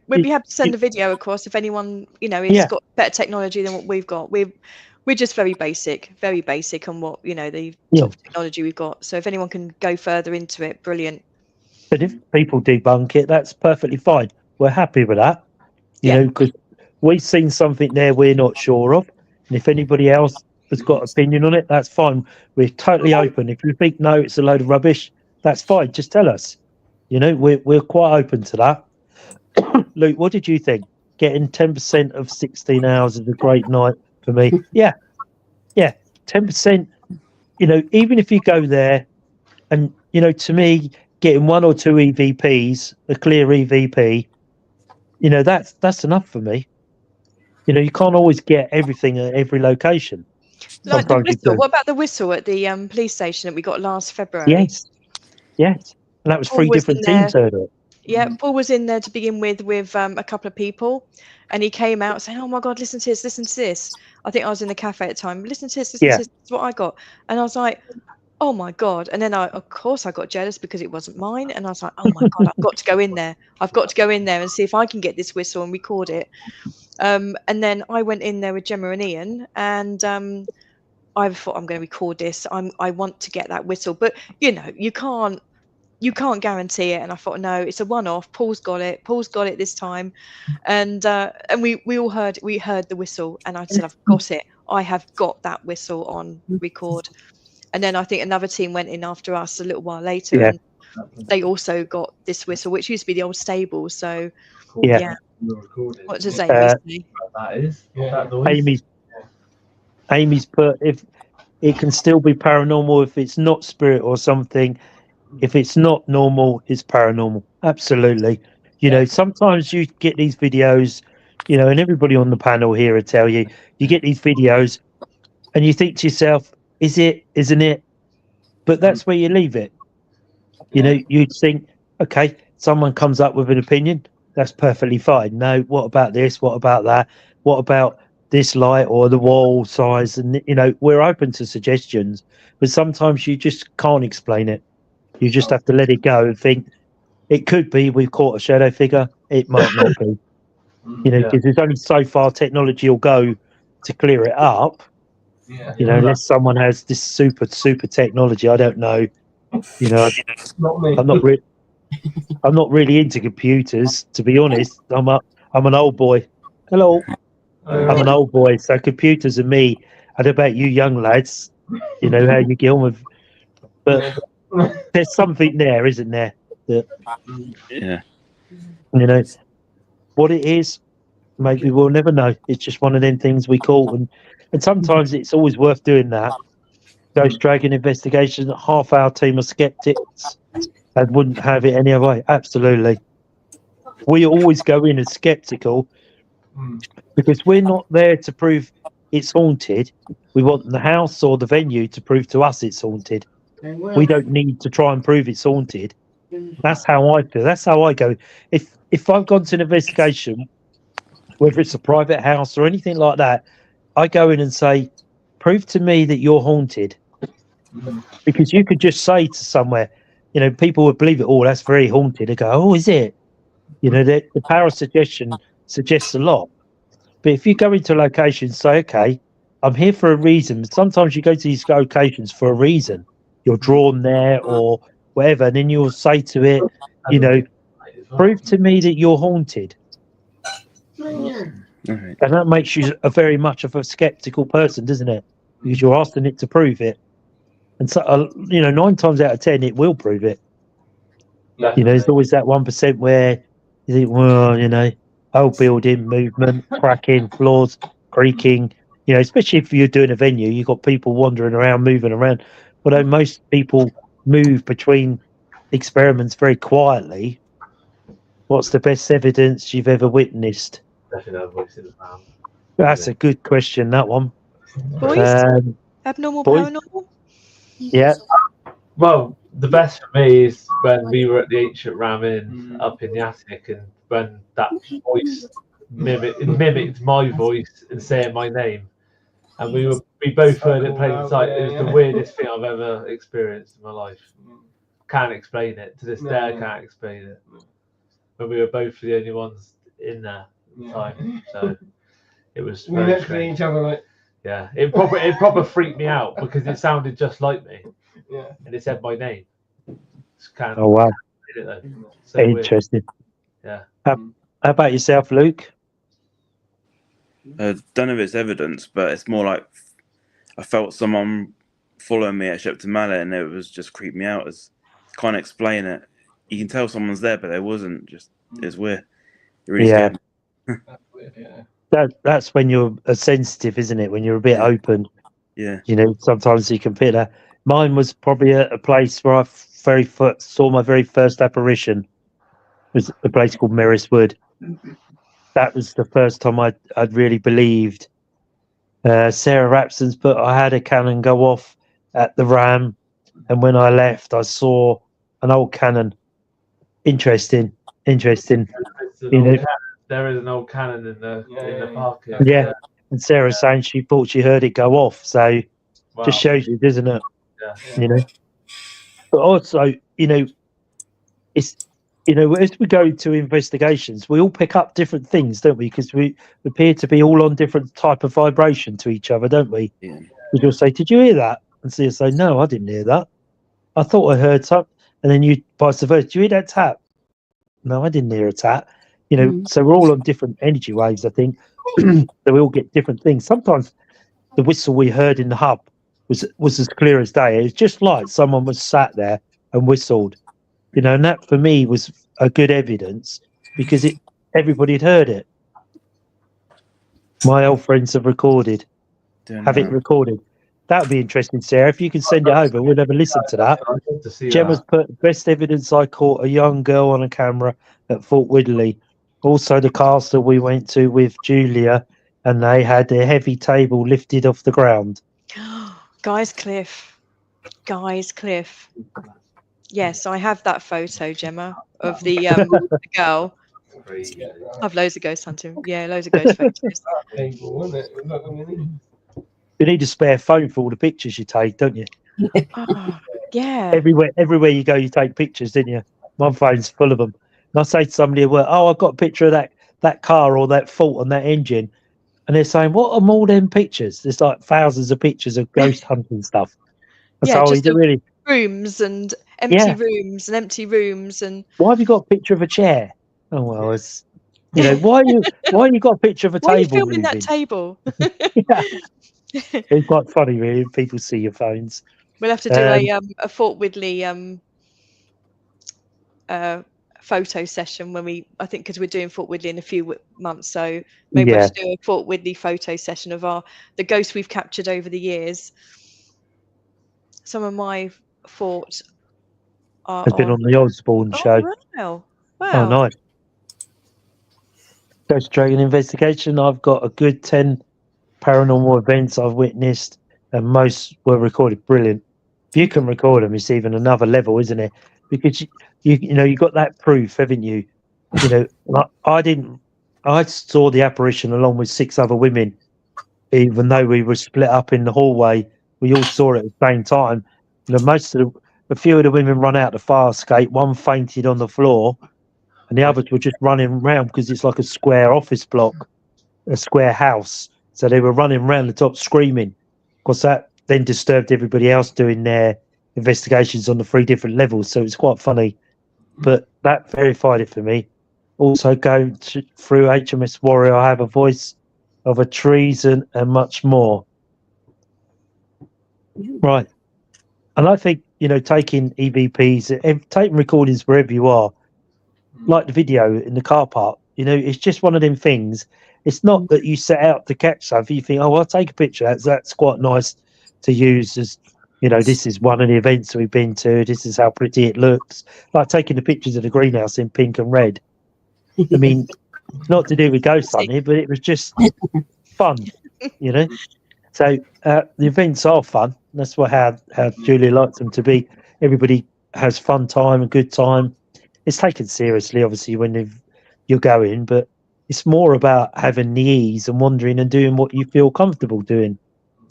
we'd be happy to send a video across if anyone has got better technology than what we've got. We're just very basic on what the sort of technology we've got. So if anyone can go further into it, brilliant. But if people debunk it, that's perfectly fine. We're happy with that. Because we've seen something there we're not sure of, and if anybody else has got opinion on it, that's fine. We're totally open. If you think no, it's a load of rubbish, that's fine. Just tell us. We're quite open to that. Luke, what did you think? Getting 10% of 16 hours is a great night for me. Yeah, 10%. Even if you go there, and to me, getting 1 or 2 EVPs, a clear EVP. That's enough for me. You can't always get everything at every location. Like the whistle. What about the whistle at the police station that we got last February? Yes. And that was 3 different teams heard it. Yeah, Paul was in there to begin with a couple of people, and he came out saying, "Oh my God, listen to this." I think I was in the cafe at the time. Listen to this. This is what I got. And I was like, oh my God. And then of course I got jealous because it wasn't mine. And I was like, oh my God, I've got to go in there. I've got to go in there and see if I can get this whistle and record it. And then I went in there with Gemma and Ian, and I thought, I'm going to record this. I want to get that whistle, but you know, you can't guarantee it. And I thought, no, it's a one-off. Paul's got it this time. And we all heard the whistle, and I said, I've got it. I have got that whistle on record. And then I think another team went in after us a little while later, and they also got this whistle, which used to be the old stable. So yeah. What does Amy say? That is that noise. Amy's put, if it can still be paranormal if it's not spirit or something. If it's not normal, it's paranormal. Absolutely. You know, sometimes you get these videos, you know, and everybody on the panel here will tell you, you get these videos and you think to yourself, is it, isn't it? But that's where you leave it. You know, you'd think, okay, someone comes up with an opinion, that's perfectly fine. No, what about this? What about that? What about this light or the wall size? And, you know, we're open to suggestions, but sometimes you just can't explain it. You just have to let it go and think, it could be we've caught a shadow figure. It might not be. You know, because there's only so far technology will go to clear it up. You know, unless someone has this super technology, I don't know. You know, I'm not really into computers, to be honest. I'm an old boy. Hello. I'm an old boy, so computers and me. I don't know about you young lads. You know how you get on with, but there's something there, isn't there? That, yeah. You know what it is. Maybe we'll never know. It's just one of them things we call, and sometimes it's always worth doing that. Ghost Dragon investigation. Half our team are skeptics and wouldn't have it any other way. Absolutely, we always go in as skeptical because we're not there to prove it's haunted. We want the house or the venue to prove to us it's haunted. We don't need to try and prove it's haunted. That's how I feel. That's how I go. If I've gone to an investigation, whether it's a private house or anything like that, I go in and say, prove to me that you're haunted. Because you could just say to somewhere, you know, people would believe it, oh, that's very haunted. They go, oh, is it? You know, the power of suggestion suggests a lot. But if you go into a location and say, okay, I'm here for a reason. Sometimes you go to these locations for a reason. You're drawn there or whatever, and then you'll say to it, you know, prove to me that you're haunted. And that makes you a very much of a skeptical person, doesn't it? Because you're asking it to prove it. And so, you know, 9 times out of 10, it will prove it. You know, there's always that 1% where you think, well, you know, whole building, movement, cracking, floors, creaking, you know, especially if you're doing a venue, you've got people wandering around, moving around. Although most people move between experiments very quietly, what's the best evidence you've ever witnessed? Definitely have voice in the sound. That's a good question, that one. Boys? Abnormal, paranormal? Yeah. Well, the best for me is when we were at the Ancient Ram Inn up in the attic, and when that voice mimicked my voice and saying my name, and we both heard it plain sight. It was the weirdest thing I've ever experienced in my life. Can't explain it to this day. I can't explain it. But we were both the only ones in there at the time, so it was very strange. Each other, like, yeah, it proper freaked me out because it sounded just like me. Yeah, and it said my name. Oh wow, so interesting. Weird. Yeah. How about yourself, Luke? Don't know if it's evidence, but it's more like I felt someone following me at Shepton Mallet, and it was just creeped me out. Can't explain it. You can tell someone's there, but there wasn't. Just it's weird. It really scared me. that's weird, yeah. That's when you're sensitive, isn't it? When you're a bit open. Yeah. You know, sometimes you can pick that. Mine was probably a place where I saw my very first apparition. It was a place called Merris Wood. That was the first time I'd really believed. Sarah Rapson's put, I had a cannon go off at the Ram, and when I left, I saw an old cannon. Interesting. You know, there is an old cannon in the park. Yeah. And Sarah's saying she thought she heard it go off. So just shows you, doesn't it? You know, but also, you know, it's, you know, as we go to investigations, we all pick up different things, don't we? Because we appear to be all on different type of vibration to each other, don't we? Yeah. Because you'll say, "Did you hear that?" And so you'll say, "No, I didn't hear that. I thought I heard something." And then you vice versa. "Did you hear that tap?" "No, I didn't hear a tap." You know, so we're all on different energy waves, I think. So we all get different things. Sometimes the whistle we heard in the hub was as clear as day. It's just like someone was sat there and whistled, you know, and that for me was a good evidence because everybody had heard it. My old friends have recorded, it recorded. That would be interesting, Sarah. If you can send it over, we'll have a listen to that. I'd love to see Gemma's put best evidence I caught a young girl on a camera at Fort Widley. Also, the castle we went to with Julia, and they had their heavy table lifted off the ground. Guys Cliff. Yes, I have that photo, Gemma, of the girl. I've loads of ghost hunting. Yeah, loads of ghost photos. You need a spare phone for all the pictures you take, don't you? Oh, yeah. Everywhere you go, you take pictures, didn't you? My phone's full of them. And I say to somebody at work, "Oh, I've got a picture of that car or that fault on that engine," and they're saying, "What are all them pictures?" There's like thousands of pictures of ghost hunting stuff. That's Yeah, how just we really. rooms and empty rooms and Why have you got a picture of a chair? Oh well, it's, you know, why you got a picture of a why are you table filming moving? that table? Yeah. It's quite funny, really. If people see your phones. We'll have to do a Fort Widley photo session when I think because we're doing Fort Widley in a few months, so maybe we'll just do a Fort Widley photo session of the ghosts we've captured over the years. Some of my fort Has been on the Osborne show. Wow. Oh, nice. Ghost Dragon investigation. I've got a good 10 paranormal events I've witnessed, and most were recorded. Brilliant. If you can record them, it's even another level, isn't it? Because you know, you got that proof, haven't you? You know, I saw the apparition along with 6 other women, even though we were split up in the hallway. We all saw it at the same time. You know, a few of the women run out the fire escape. One fainted on the floor, and the others were just running around because it's like a square office block, a square house. So they were running around the top screaming. Of course, that then disturbed everybody else doing their investigations on the 3 different levels. So it's quite funny, but that verified it for me. Also, going through HMS Warrior, I have a voice of a treason and much more. Right. And I think, you know, taking EVPs, taking recordings wherever you are, like the video in the car park, you know, it's just one of them things. It's not that you set out to catch something. You think, "Oh, I'll take a picture. That's quite nice to use as, you know, this is one of the events we've been to. This is how pretty it looks." Like taking the pictures of the greenhouse in pink and red. I mean, it's not to do with ghost hunting, but it was just fun, you know. So the events are fun. That's how Julia likes them to be. Everybody has fun time, a good time. It's taken seriously, obviously, when you're going, but it's more about having the ease and wandering and doing what you feel comfortable doing.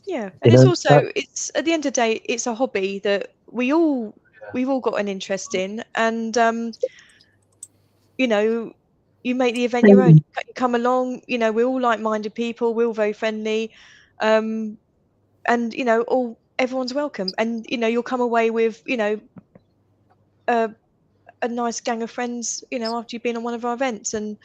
Yeah, and it's also it's at the end of the day, it's a hobby that we've all got an interest in, and you know, you make the event your own. You come along, you know, we're all like-minded people, we're all very friendly, and you know, everyone's welcome, and you know, you'll come away with, you know, a nice gang of friends, you know, after you've been on one of our events, and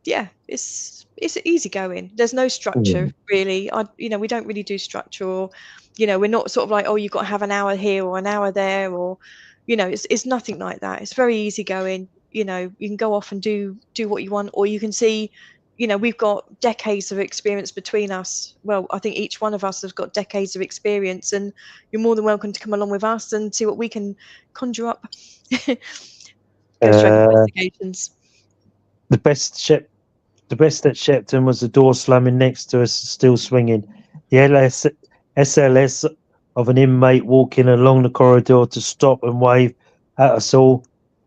yeah, it's easy going. There's no structure really. You know, we don't really do structure, or you know, we're not sort of like, "Oh, you've got to have an hour here or an hour there," or you know, it's nothing like that. It's very easy going. You know, you can go off and do what you want, or you can see, you know, we've got decades of experience between us. Well, I think each one of us has got decades of experience, and you're more than welcome to come along with us and see what we can conjure up. Ghost Dragon investigations. The best at Shepton was the door slamming next to us, still swinging. The SLS of an inmate walking along the corridor to stop and wave at us all,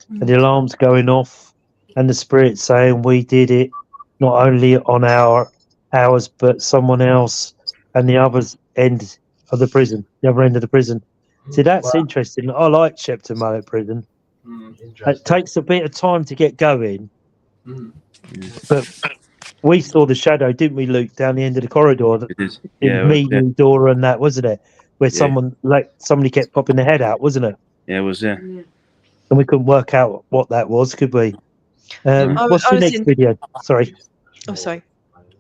and the alarms going off, and the spirit saying we did it, not only on ours but someone else, and the others end of the prison, the other end of the prison. See, that's Wow. interesting. I like Shepton Mallet Prison. It Interesting. takes a bit of time to get going, Mm. but we saw the shadow, didn't we, Luke, down the end of the corridor? It is. In Yeah, me, you, Dora, and that, wasn't it? Where Yeah. somebody kept popping their head out, wasn't it? Yeah, it was. Yeah. And we couldn't work out what that was, could we? What's I the was next in- video? Sorry. Oh, sorry.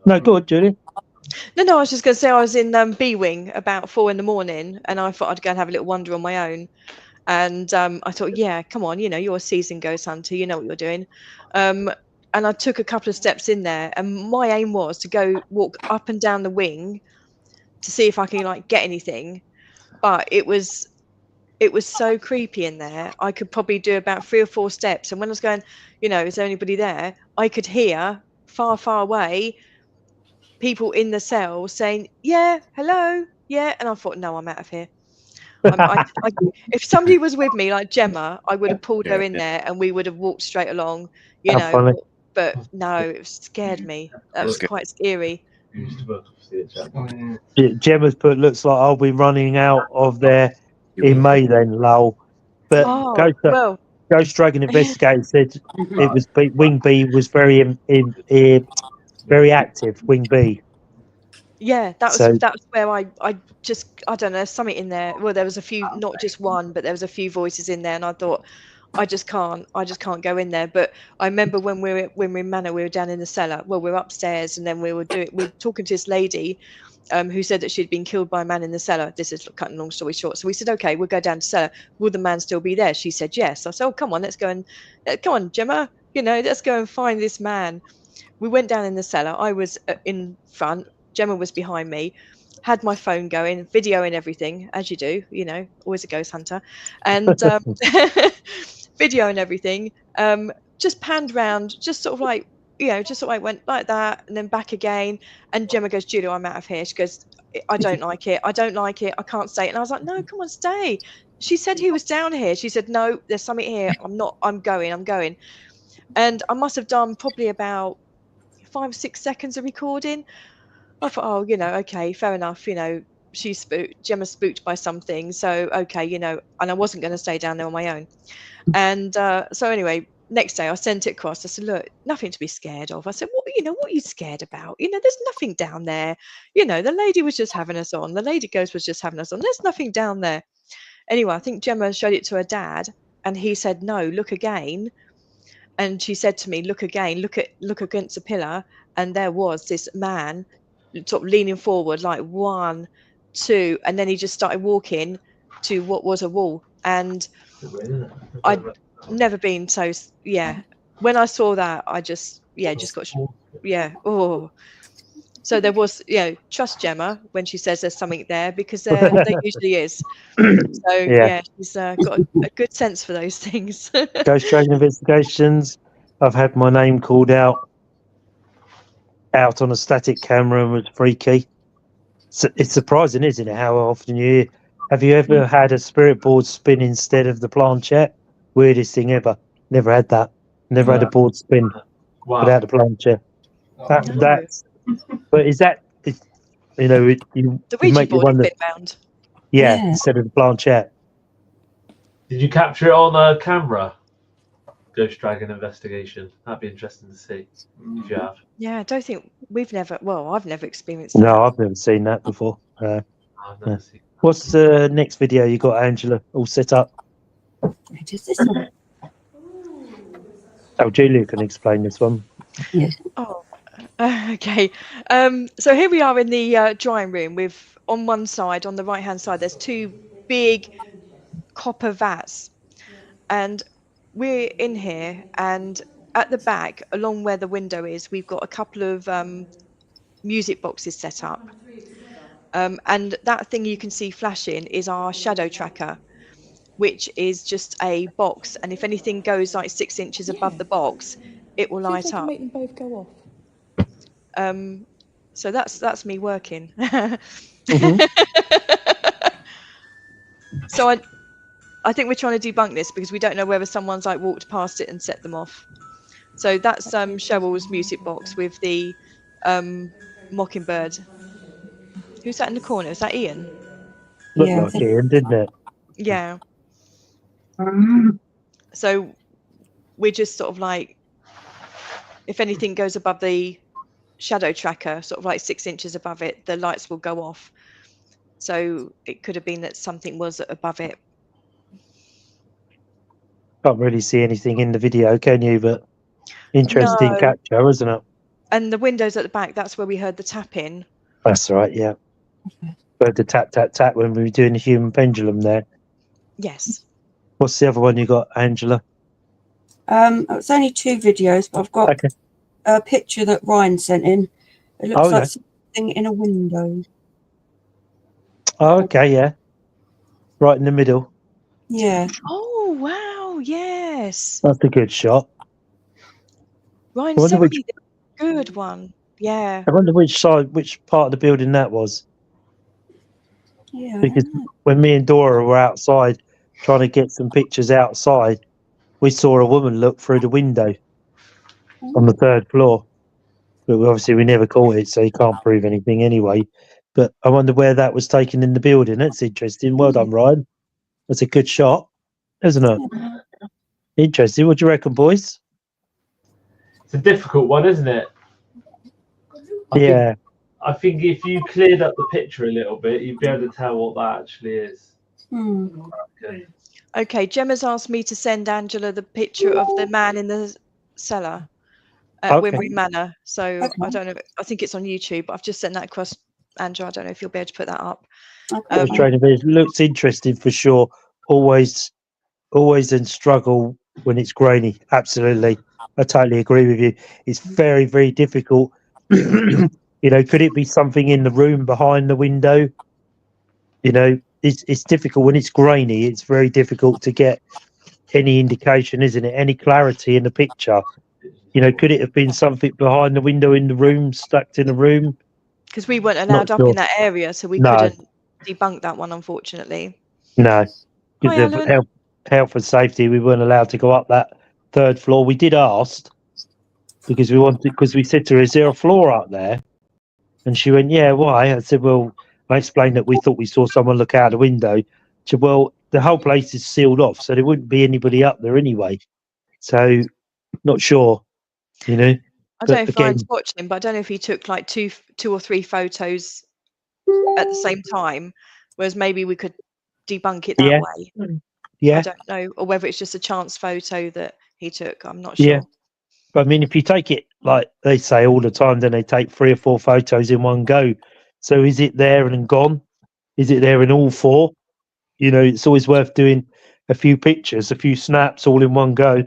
No, go on, Julie. No, I was just going to say I was in B Wing about 4 a.m, and I thought I'd go and have a little wander on my own. And I thought, yeah, come on, you're a seasoned ghost hunter, you know what you're doing. And I took a couple of steps in there, and my aim was to go walk up and down the wing to see if I can like get anything. But it was so creepy in there. I could probably do about 3 or 4 steps, and when I was going, is there anybody there? I could hear far, far away people in the cell saying, yeah, hello, yeah. And I thought, no, I'm out of here. If somebody was with me like Gemma, I would have pulled her in there and we would have walked straight along, How funny. but no, it scared me. That was quite scary. Oh, yeah. Gemma's put, looks like I'll be running out of there in May then, lol. But Oh, Ghost Dragon Investigator said it was Wing B was very very active. Wing B. Yeah, that was So- that was where I don't know, something in there. Well, there was a few, not just one, but there was a few voices in there, and I thought, I just can't go in there. But I remember when we were in Manor, we were down in the cellar. Well, we were upstairs, and then we were talking to this lady, who said that she'd been killed by a man in the cellar. This is cutting a long story short. So we said, okay, we'll go down to the cellar. Will the man still be there? She said yes. I said, oh, come on, let's go and come on, Gemma, let's go and find this man. We went down in the cellar. I was in front. Gemma was behind me, had my phone going, video and everything, as you do, always a ghost hunter, and video and everything. Just panned round, just sort of like, just sort of like went like that and then back again. And Gemma goes, Julie, I'm out of here. She goes, I don't like it. I don't like it. I can't stay. And I was like, no, come on, stay. She said he was down here. She said, no, there's something here. I'm going. And I must have done probably about 5 or 6 seconds of recording. I thought, oh, okay, fair enough. Gemma spooked by something. So, okay, and I wasn't going to stay down there on my own. And so anyway, next day I sent it across. I said, look, nothing to be scared of. I said, what are you scared about? There's nothing down there. The lady was just having us on. The lady ghost was just having us on. There's nothing down there. Anyway, I think Gemma showed it to her dad, and he said, no, look again. And she said to me, look again, look against the pillar. And there was this man sort of leaning forward, like 1, 2, and then he just started walking to what was a wall. And I'd never been so, when I saw that, I just got, oh. So there was, trust Gemma when she says there's something there, because there usually is. So she's got a good sense for those things. Ghost Dragon Investigations. I've had my name called out on a static camera and was freaky. So it's surprising, isn't it, how often you hear. Have you ever had a spirit board spin instead of the planchette? Weirdest thing ever. Never had that. Never had a board spin without the planchette. That's. But is that? The Ouija board has been round. Yeah, instead of the planchette. Did you capture it on camera? Ghost Dragon Investigation. That'd be interesting to see if you have. Yeah, I don't think I've never experienced that. No, I've never seen that before. I've never seen. What's the next video you got, Angela? All set up? It is this one. Oh, Julia can explain this one. Yes. Oh, okay. So here we are in the drying room with, on one side, on the right hand side, there's 2 big copper vats, and we're in here, and at the back, along where the window is, we've got a couple of music boxes set up, and that thing you can see flashing is our shadow tracker, which is just a box, and if anything goes like 6 inches above the box, it will light up. Make them both go off. So that's me working. So I think we're trying to debunk this because we don't know whether someone's like walked past it and set them off. So that's Cheryl's music box with the mockingbird. Who's that in the corner? Is that Ian? Looked Yeah, I like think- Ian, didn't it? Yeah. Mm. So we're just sort of like, if anything goes above the shadow tracker, sort of like 6 inches above it, the lights will go off. So it could have been that something was above it. Can't really see anything in the video, can you? But interesting No. capture, isn't it? And the windows at the back, that's where we heard the tapping. That's right, yeah. Heard the tap, tap, tap when we were doing the human pendulum there. Yes. What's the other one you got, Angela? It's only 2 videos, but I've got Okay. a picture that Ryan sent in. It looks Oh, like yeah. something in a window. Oh, okay, yeah. Right in the middle. Yeah. Oh, wow. Yes. That's a good shot. Ryan I wonder sent which- me the good one. Yeah. I wonder which part of the building that was. Yeah. I Because don't know. when me and Dora were outside trying to get some pictures outside, we saw a woman look through the window on the 3rd floor. But obviously we never caught it, so you can't prove anything anyway. But I wonder where that was taken in the building. That's interesting. Well done, Ryan. That's a good shot, isn't it? Interesting. What do you reckon, boys? It's a difficult one, isn't it? Yeah. I think if you cleared up the picture a little bit, you'd be able to tell what that actually is. Hmm. Okay. Okay, Gemma's asked me to send Angela the picture of the man in the cellar at Okay. Wimbury Manor. So Okay. I don't know. I think it's on YouTube. I've just sent that across, Angela. I don't know if you'll be able to put that up. Okay. Training, but it looks interesting for sure. Always in struggle when it's grainy. Absolutely. I totally agree with you. It's very, very difficult. Could it be something in the room behind the window? It's difficult when it's grainy. It's very difficult to get any indication, isn't it? Any clarity in the picture. Could it have been something behind the window in the room, stuck in a room? Because we weren't Not allowed up sure. in that area, so we No. couldn't debunk that one, unfortunately. No. Hi, Because of Alan. health and safety, we weren't allowed to go up that 3rd floor. We did ask because we said to her, "Is there a floor up there?" And she went, "Yeah, why?" I said, "Well," I explained that we thought we saw someone look out the window. She said, "Well, the whole place is sealed off, so there wouldn't be anybody up there anyway." So, not sure, I don't know if again, Ryan's watching, but I don't know if he took like two or three photos at the same time, whereas maybe we could debunk it that Yeah. way. I yeah, don't know, or whether it's just a chance photo that he took. I'm not sure. yeah. But I mean, if you take it like they say all the time, then they take 3 or 4 photos in one go. So is it there and gone? Is it there in all 4? It's always worth doing a few pictures, a few snaps all in one go.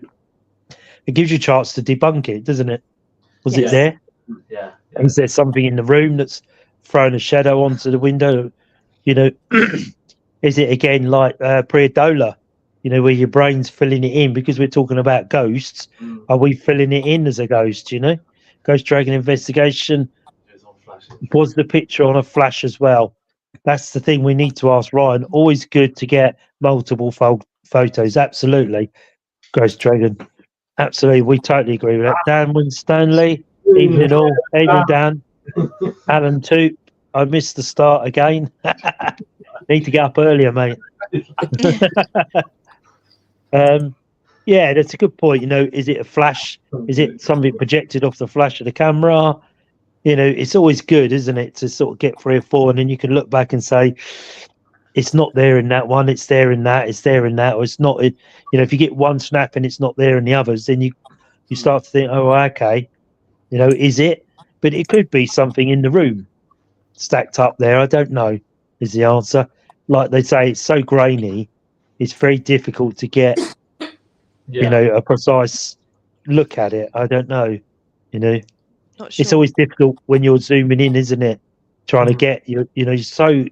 It gives you a chance to debunk it, doesn't it? Was Yes. it there? Yeah. Is there something in the room that's thrown a shadow onto the window? Is it again like Priodola, where your brain's filling it in? Because we're talking about ghosts, are we filling it in as a ghost? Ghost Dragon investigation, It's on flash. was the picture on a flash as well? That's the thing we need to ask Ryan. Always good to get multiple photos. Absolutely, Ghost Dragon. Absolutely, we totally agree with that. Dan Winstanley, evening all. Evening, Dan. Alan Toop, I missed the start again. Need to get up earlier, mate. Yeah, that's a good point. Is it a flash? Is it something projected off the flash of the camera? It's always good, isn't it, to sort of get 3 or 4, and then you can look back and say, it's not there in that one, it's there in that, it's there in that, or it's not. If you get one snap and it's not there in the others, then you start to think, oh, okay, is it? But it could be something in the room stacked up there. I don't know, is the answer. Like they say, it's so grainy, it's very difficult to get, a precise look at it. I don't know, Not sure. It's always difficult when you're zooming in, isn't it? Trying to get you so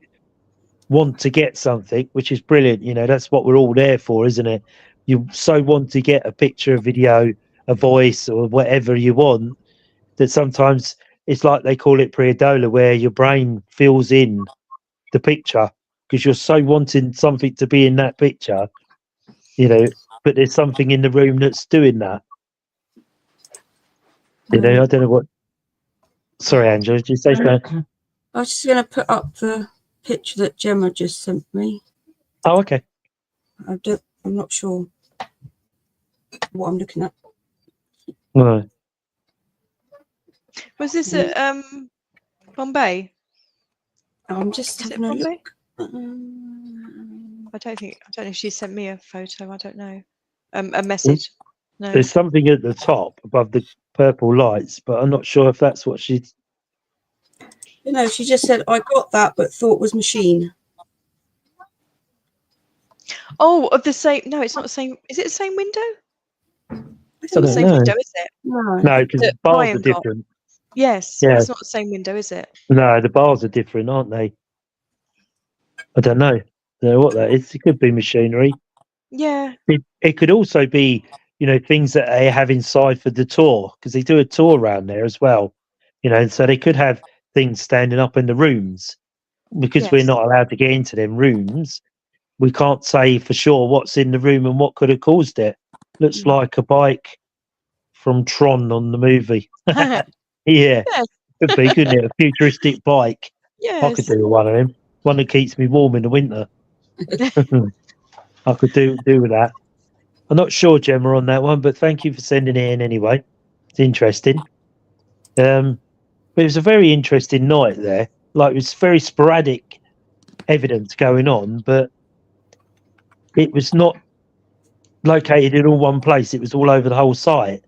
want to get something, which is brilliant. That's what we're all there for, isn't it? You so want to get a picture, a video, a voice, or whatever you want, that sometimes it's like they call it Priodola, where your brain fills in the picture because you're so wanting something to be in that picture, but there's something in the room that's doing that. I don't know what. Sorry, Angela, did you say so? I was just going to put up the picture that Gemma just sent me. Oh, okay. I'm not sure what I'm looking at. Right. Was this at Bombay? I'm just Is it having a Bombay? look. I don't know if she sent me a photo. I don't know. A message. No. There's something at the top above the purple lights, but I'm not sure if that's what she's. You know, she just said, I got that, but thought was machine. Oh, of the same. No, it's not the same. Is it the same window? It's I not the don't same know. window, is it? No, because the bars Ryan are got. different. Yes. Yeah. It's not the same window, is it? No, the bars are different, aren't they? I don't know. Don't know what that is. It could be machinery. Yeah. It could also be, things that they have inside for the tour, because they do a tour around there as well. So they could have things standing up in the rooms. Because we're Yes. not allowed to get into them rooms, we can't say for sure what's in the room and what could have caused it. Looks like a bike from Tron on the movie. Yeah, Yes. could be, couldn't it? A futuristic bike. I could Yes. do one of them. One that keeps me warm in the winter. I could do with that. I'm not sure, Gemma, on that one, but thank you for sending it in anyway. It's interesting. But it was a very interesting night there. Like, it was very sporadic evidence going on, but it was not located in all one place. It was all over the whole site.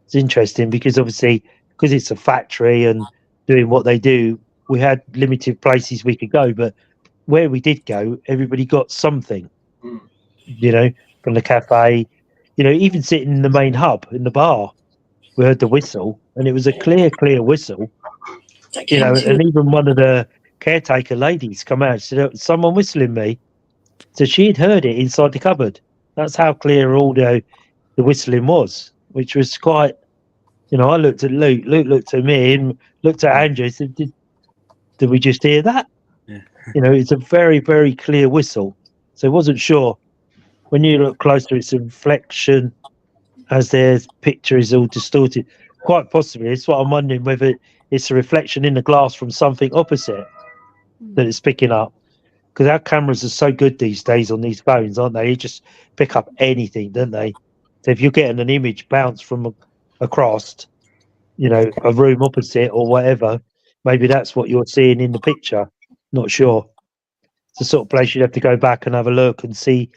It's interesting because obviously, because it's a factory and doing what they do, we had limited places we could go, but where we did go, everybody got something, from the cafe, even sitting in the main hub in the bar, we heard the whistle and it was a clear whistle, and even one of the caretaker ladies come out and said, someone whistling me. So she'd heard it inside the cupboard. That's how clear all the whistling was, which was quite, I looked at Luke looked at me and looked at Andrew and said, did we just hear that? Yeah. It's a very, very clear whistle. So I wasn't sure. When you look closer, it's a reflection as their picture is all distorted. Quite possibly. It's what I'm wondering, whether it's a reflection in the glass from something opposite that it's picking up. Because our cameras are so good these days on these phones, aren't they? You just pick up anything, don't they? So if you're getting an image bounce from across, a room opposite or whatever, maybe that's what you're seeing in the picture. Not sure. It's the sort of place you'd have to go back and have a look and see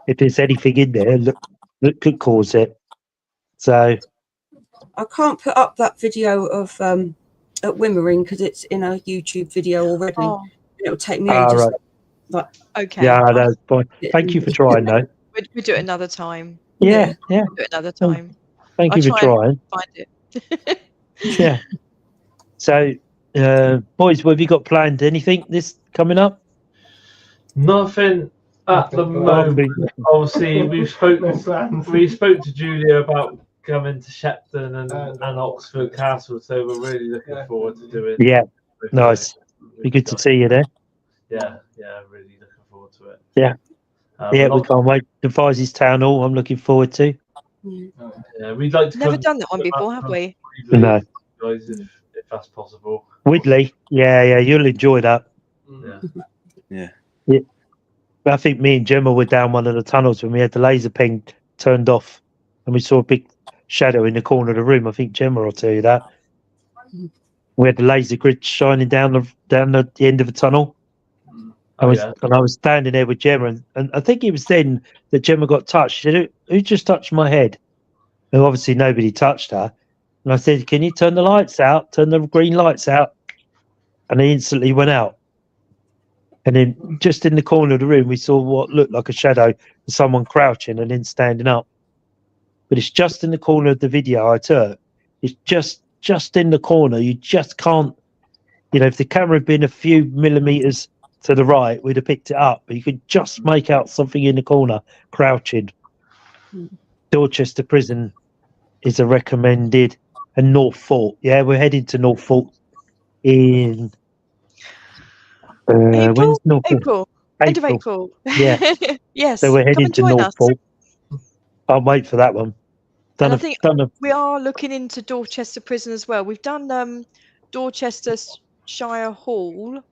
if there's anything in there that could cause it. So I can't put up that video of at Wimmering because it's in a YouTube video already. Oh. It'll take me ages. right. But Okay. Yeah, that's fine. Thank you for trying, though. We'll do it another time. Yeah. Do it another time. Thank you for trying. Find it. Yeah. So, boys, what have you got planned? Anything this coming up? Nothing at the moment. Obviously, we spoke to Julia about coming to Shepton and Oxford Castle, so we're really looking forward to doing. Yeah, nice. Be good to see you there. Yeah, really looking forward to it. Yeah, we can't wait. Devizes Town Hall, I'm looking forward to. Yeah, we'd like to. Never done that one before, have we? No. Guys, if that's possible. Widley, yeah, you'll enjoy that. Yeah. I think me and Gemma were down one of the tunnels when we had the laser pen turned off, and we saw a big shadow in the corner of the room. I think Gemma will tell you that. We had the laser grid shining down the end of the tunnel. And I was standing there with Gemma, and I think it was then that Gemma got touched. She said, "Who just touched my head?" And obviously nobody touched her. And I said, "Can you turn the lights out? Turn the green lights out?" And they instantly went out. And then just in the corner of the room, we saw what looked like a shadow of someone crouching and then standing up. But it's just in the corner of the video I took. It's just in the corner. You just can't, if the camera had been a few millimeters to the right, we'd have picked it up. But you could just make out something in the corner crouching. Dorchester Prison is a recommended, and Norfolk. Yeah, we're heading to Norfolk in April? when's Norfolk? April. End of April. Yeah. Yes. So we're Come heading and to join us. Norfolk. I'll wait for that one. And I think we are looking into Dorchester Prison as well. We've done Dorchester Shire Hall.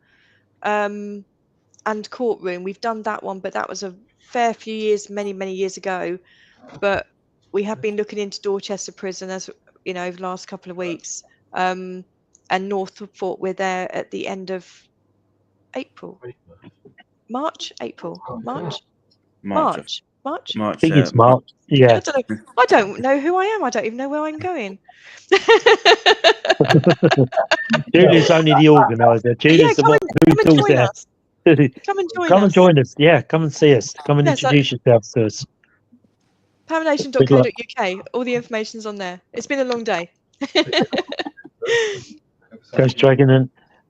and courtroom. We've done that one, but that was a fair few years, many years ago. But we have been looking into Dorchester Prison, as you know, over the last couple of weeks. And Northport, we're there at the end of April. March. I think Yeah. it's March. Yeah. I don't know who I am. I don't even know where I'm going. Julie's only the organizer. Julie's the one who talks there. Come and join us. Come and join us. Yeah, come and see us. Come and Yeah, so- introduce yourselves to us. Paranation.co.uk. All the information's on there. It's been a long day. Ghost Dragon and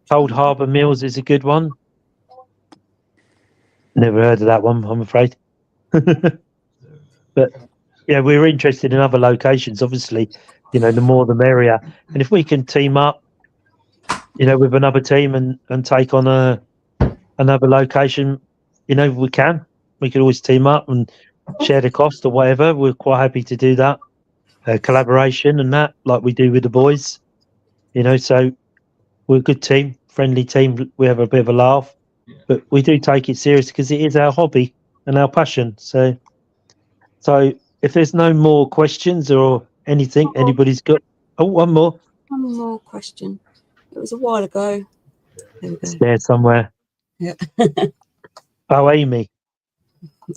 Cold Harbour Mills is a good one. Never heard of that one, I'm afraid. But yeah, we're interested in other locations. Obviously, you know, the more the merrier. And if we can team up, you know, with another team and take on another location, you know, we can. We could always team up and share the cost or whatever. We're quite happy to do that. Collaboration and that, like we do with the boys. You know, so we're a good team, friendly team. We have a bit of a laugh, but we do take it serious because it is our hobby and our passion. So if there's no more questions or anything, anybody's got. Oh, one more. One more question. It was a while ago. There we go. It's there somewhere. Yeah. Oh, Amy,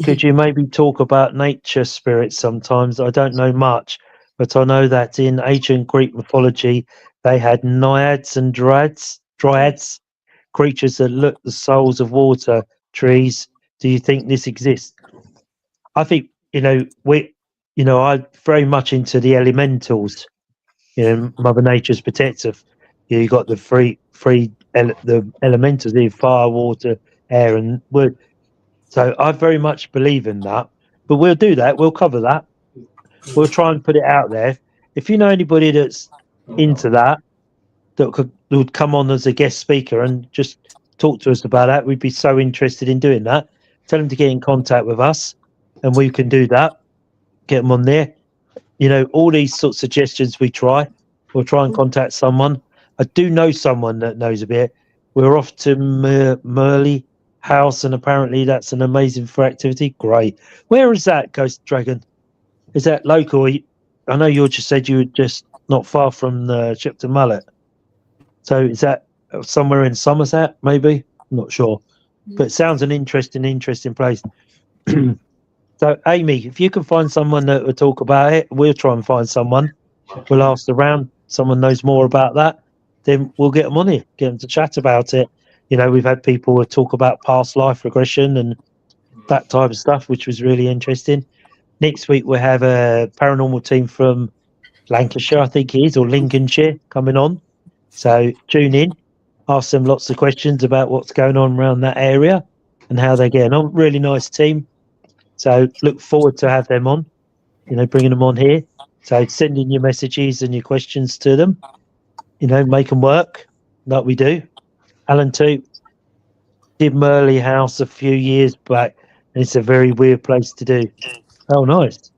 could you maybe talk about nature spirits sometimes? I don't know much, but I know that in ancient Greek mythology, they had naiads and dryads, creatures that look the souls of water, trees. Do you think this exists? I think, I'm very much into the elementals. You know, Mother Nature's protective. You got the the elementals, the fire, water, air, and wood. So I very much believe in that. But we'll do that. We'll cover that. We'll try and put it out there. If you know anybody that's into that, that would come on as a guest speaker and just talk to us about that, we'd be so interested in doing that. Tell them to get in contact with us, and we can do that. Get them on there. You know, all these sort of suggestions we try. We'll try and contact someone. I do know someone that knows a bit. We're off to Merley House, and apparently that's an amazing for activity. Great. Where is that, Ghost Dragon? Is that local? I know you just said you were just not far from the Shipton Mallet. So is that somewhere in Somerset, maybe? I'm not sure. But it sounds an interesting place. So, Amy, if you can find someone that will talk about it, we'll try and find someone. We'll ask around. Someone knows more about that. Then we'll get them on here, get them to chat about it. You know, we've had people who talk about past life regression and that type of stuff, which was really interesting. Next week, we'll have a paranormal team from Lancashire, I think it is, or Lincolnshire, coming on. So tune in, ask them lots of questions about what's going on around that area and how they're getting on. Really nice team. So look forward to have them on, you know, bringing them on here. So send in your messages and your questions to them, you know, make them work like we do. Alan too did Merley House a few years back, and it's a very weird place to do. Oh, nice.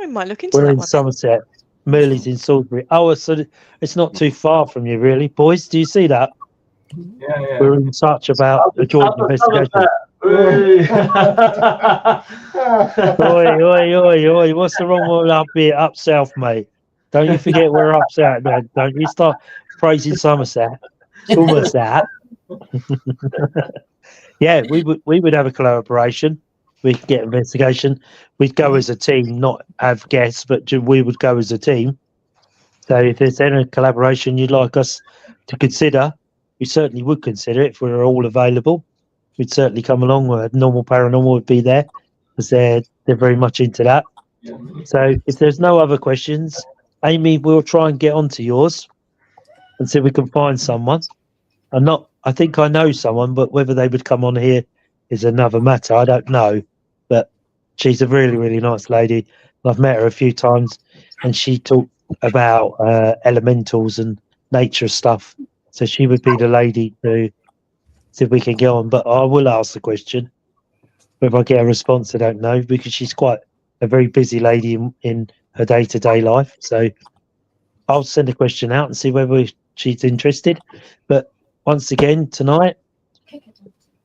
I might look into We're that in one. Somerset. Merley's in Salisbury. Oh, so it's not too far from you, really. Boys, do you see that? Yeah. We're in touch about a joint investigation. Oi. What's the wrong with up here, up south, mate? Don't you forget we're up south, man. Don't you start praising Somerset. Somerset. Yeah, we would have a collaboration. We could get investigation. We'd go as a team, not have guests, but we would go as a team. So if there's any collaboration you'd like us to consider, we certainly would consider it if we were all available. We'd certainly come along. Normal Paranormal would be there because they're very much into that. So if there's no other questions, Amy, we'll try and get onto yours and see if we can find someone. I think I know someone, but whether they would come on here is another matter. I don't know, but she's a really, really nice lady. I've met her a few times, and she talked about elementals and nature stuff. So she would be the lady to see if we can get on. But I will ask the question. If I get a response, I don't know, because she's quite a very busy lady in her day-to-day life. So I'll send a question out and see whether she's interested. But once again, tonight,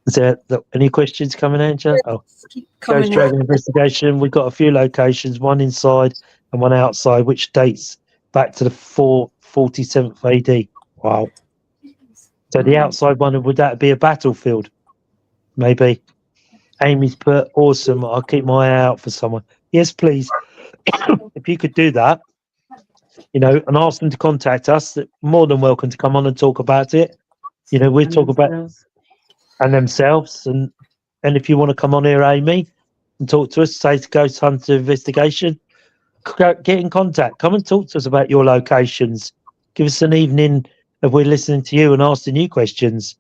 Is there any questions coming, Angela? Oh, Keep Ghost coming in. Dragon investigation. We've got a few locations, one inside and one outside, which dates back to the 47th AD. Wow. So the outside one, would that be a battlefield? Maybe. Amy's put, awesome. I'll keep my eye out for someone. Yes, please. If you could do that, you know, and ask them to contact us, they're more than welcome to come on and talk about it. You know, we'll talk about and themselves. And if you want to come on here, Amy, and talk to us, say to Ghost Hunter Investigation, get in contact. Come and talk to us about your locations. Give us an evening of we're listening to you and asking you questions.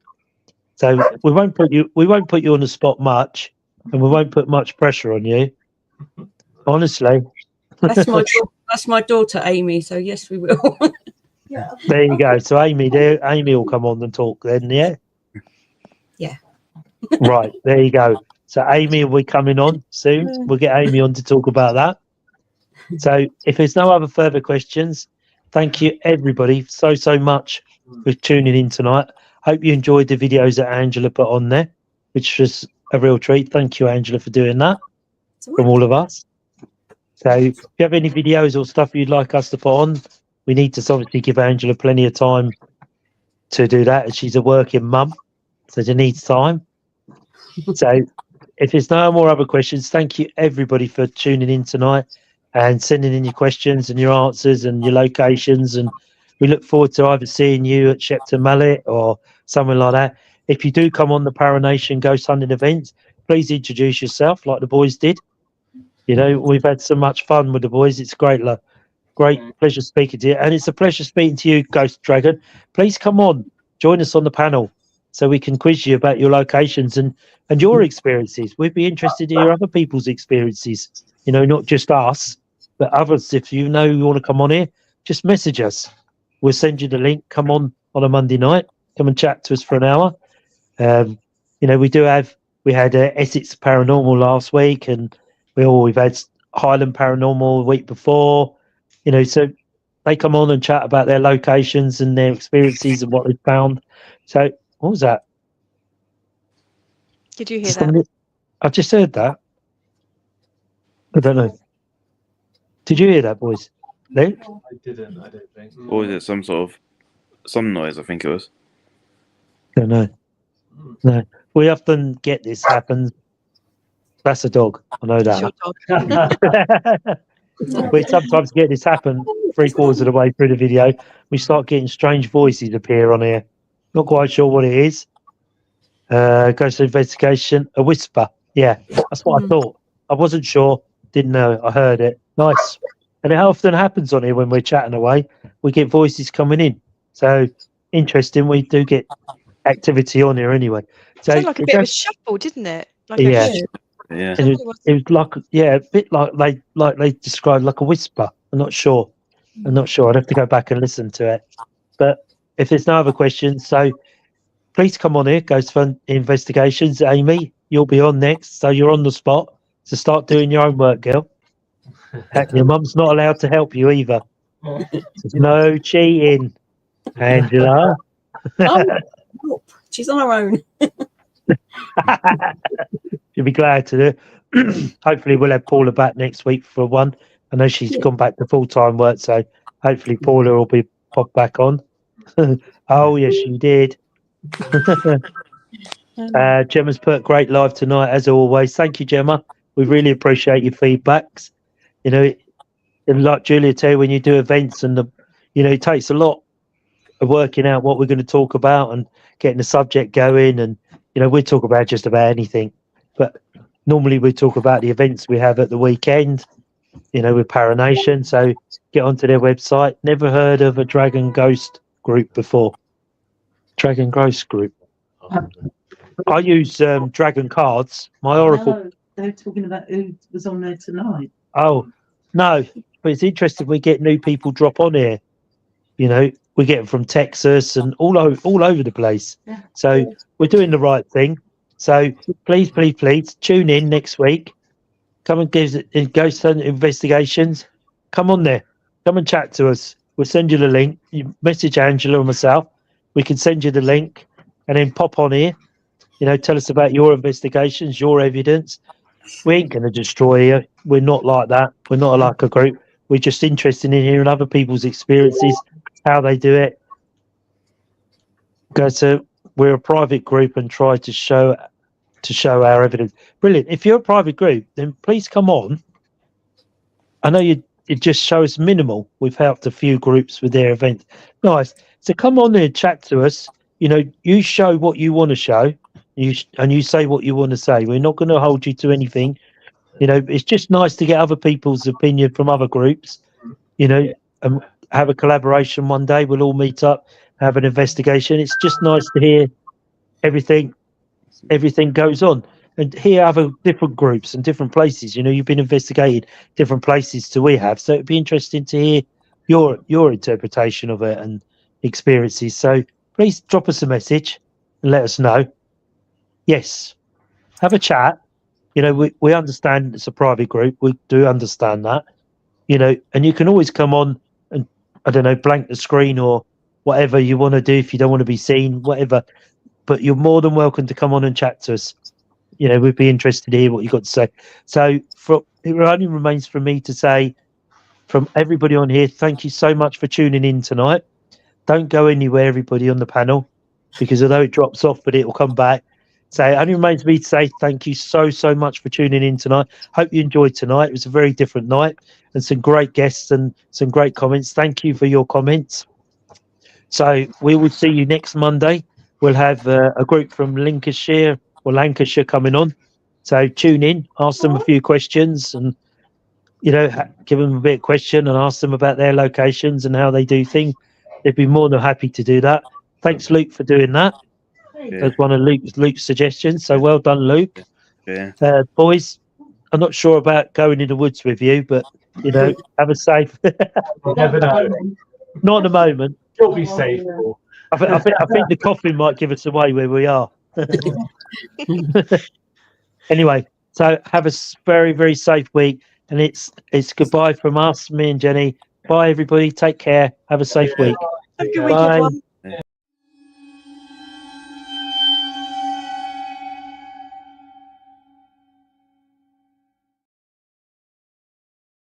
So we won't put you on the spot much, and we won't put much pressure on you. Honestly. That's my daughter, Amy. So yes, we will. There you go. So Amy will come on and talk then, yeah? Yeah. Right, there you go. So Amy will be coming on soon. We'll get Amy on to talk about that. So if there's no other further questions, thank you everybody so much for tuning in tonight. Hope you enjoyed the videos that Angela put on there, which was a real treat. Thank you, Angela, for doing that from all of us. So if you have any videos or stuff you'd like us to put on, we need to obviously give Angela plenty of time to do that, as she's a working mum, so she needs time. So if there's no more other questions, thank you everybody for tuning in tonight and sending in your questions and your answers and your locations, and we look forward to either seeing you at Shepton Mallet or something like that. If you do come on the Paranation Ghost Hunting events, please introduce yourself like the boys did. You know, we've had so much fun with the boys. It's great pleasure speaking to you, and it's a pleasure speaking to you, Ghost Dragon. Please come on, join us on the panel so we can quiz you about your locations and your experiences. We'd be interested to hear other people's experiences, you know, not just us, but others. If you know you want to come on here, just message us. We'll send you the link. Come on a Monday night. Come and chat to us for an hour. You know, we had Essex Paranormal last week, and we've had Highland Paranormal the week before. You know, so they come on and chat about their locations and their experiences and what they found. So what was that? Did you hear that? I just heard that. I don't know. Did you hear that, boys? Luke? I didn't. I don't think. Or was it some noise? I think it was. Don't know. No, we often get this happens. That's a dog. I know It's that. your dog. We sometimes get this happen 3/4 of the way through the video. We start getting strange voices appear on here. Not quite sure what it is. Goes to investigation. A whisper. Yeah, that's what I thought. I wasn't sure. Didn't know. I heard it. Nice. And it often happens on here when we're chatting away. We get voices coming in. So interesting. We do get activity on here anyway. So Sounded like a bit of a shuffle, didn't it? Like Yeah. Yeah. it was like, yeah, a bit like they described like a whisper. I'm not sure. I'd have to go back and listen to it. But if there's no other questions, so please come on here, Ghost Fun Investigations. Amy, you'll be on next, so you're on the spot. So start doing your own work, girl. Your mum's not allowed to help you either. No cheating, Angela. She's on her own. You'll be glad to do. Hopefully we'll have Paula back next week for one. I know she's gone back to full-time work, so hopefully Paula will be popped back on. Oh yes, she did. Gemma's put great live tonight as always. Thank you, Gemma. We really appreciate your feedbacks. You know, like Julia too, when you do events and it takes a lot of working out what we're going to talk about and getting the subject going, and we talk about just about anything, but normally we talk about the events we have at the weekend, with Paranation. So get onto their website. Never heard of a Dragon Ghost group before. Dragon Ghost group. I use Dragon cards. My Oracle. No, they're talking about who was on there tonight. Oh no, but it's interesting. We get new people drop on here. We get them from Texas and all over the place. Yeah. So we're doing the right thing. So please tune in next week. Come and give Ghost Hunt Investigations. Come on there. Come and chat to us. We'll send you the link. You message Angela or myself. We can send you the link and then pop on here. You know, tell us about your investigations, your evidence. We ain't going to destroy you. We're not like that. We're not like a group. We're just interested in hearing other people's experiences, how they do it. So we're a private group and try to show our evidence. Brilliant. If you're a private group, then please come on. I know it just shows minimal. We've helped a few groups with their events. Nice. So come on there and chat to us. You know, you show what you want to show. You say what you want to say. We're not going to hold you to anything. You know, it's just nice to get other people's opinion from other groups. You know, and have a collaboration one day. We'll all meet up, have an investigation. It's just nice to hear everything goes on and hear other different groups and different places. You know, you've been investigating different places to we have, so it'd be interesting to hear your interpretation of it and experiences. So please drop us a message and let us know. Yes, have a chat. You know, we understand it's a private group. We do understand that. You know, and you can always come on and, I don't know, blank the screen or whatever you want to do if you don't want to be seen, whatever. But you're more than welcome to come on and chat to us. You know, we'd be interested to hear what you've got to say. So it only remains for me to say, from everybody on here, thank you so much for tuning in tonight. Don't go anywhere, everybody on the panel, because although it drops off, but it will come back. So it only remains for me to say thank you so much for tuning in tonight. Hope you enjoyed tonight. It was a very different night and some great guests and some great comments. Thank you for your comments. So we will see you next Monday. We'll have a group from Lancashire coming on. So tune in, ask them a few questions and, you know, give them a bit of question and ask them about their locations and how they do things. They'd be more than happy to do that. Thanks, Luke, for doing that. Yeah. That's one of Luke's suggestions. So well done, Luke. Yeah. Boys, I'm not sure about going in the woods with you, but, you know, have a safe. You never know. Not at the moment. You'll be safe. Paul. I think the coffin might give us away where we are. Anyway, so have a very, very safe week. And it's goodbye from us, me and Jenny. Bye, everybody. Take care. Have a safe week. Have a good week, Bye. everyone.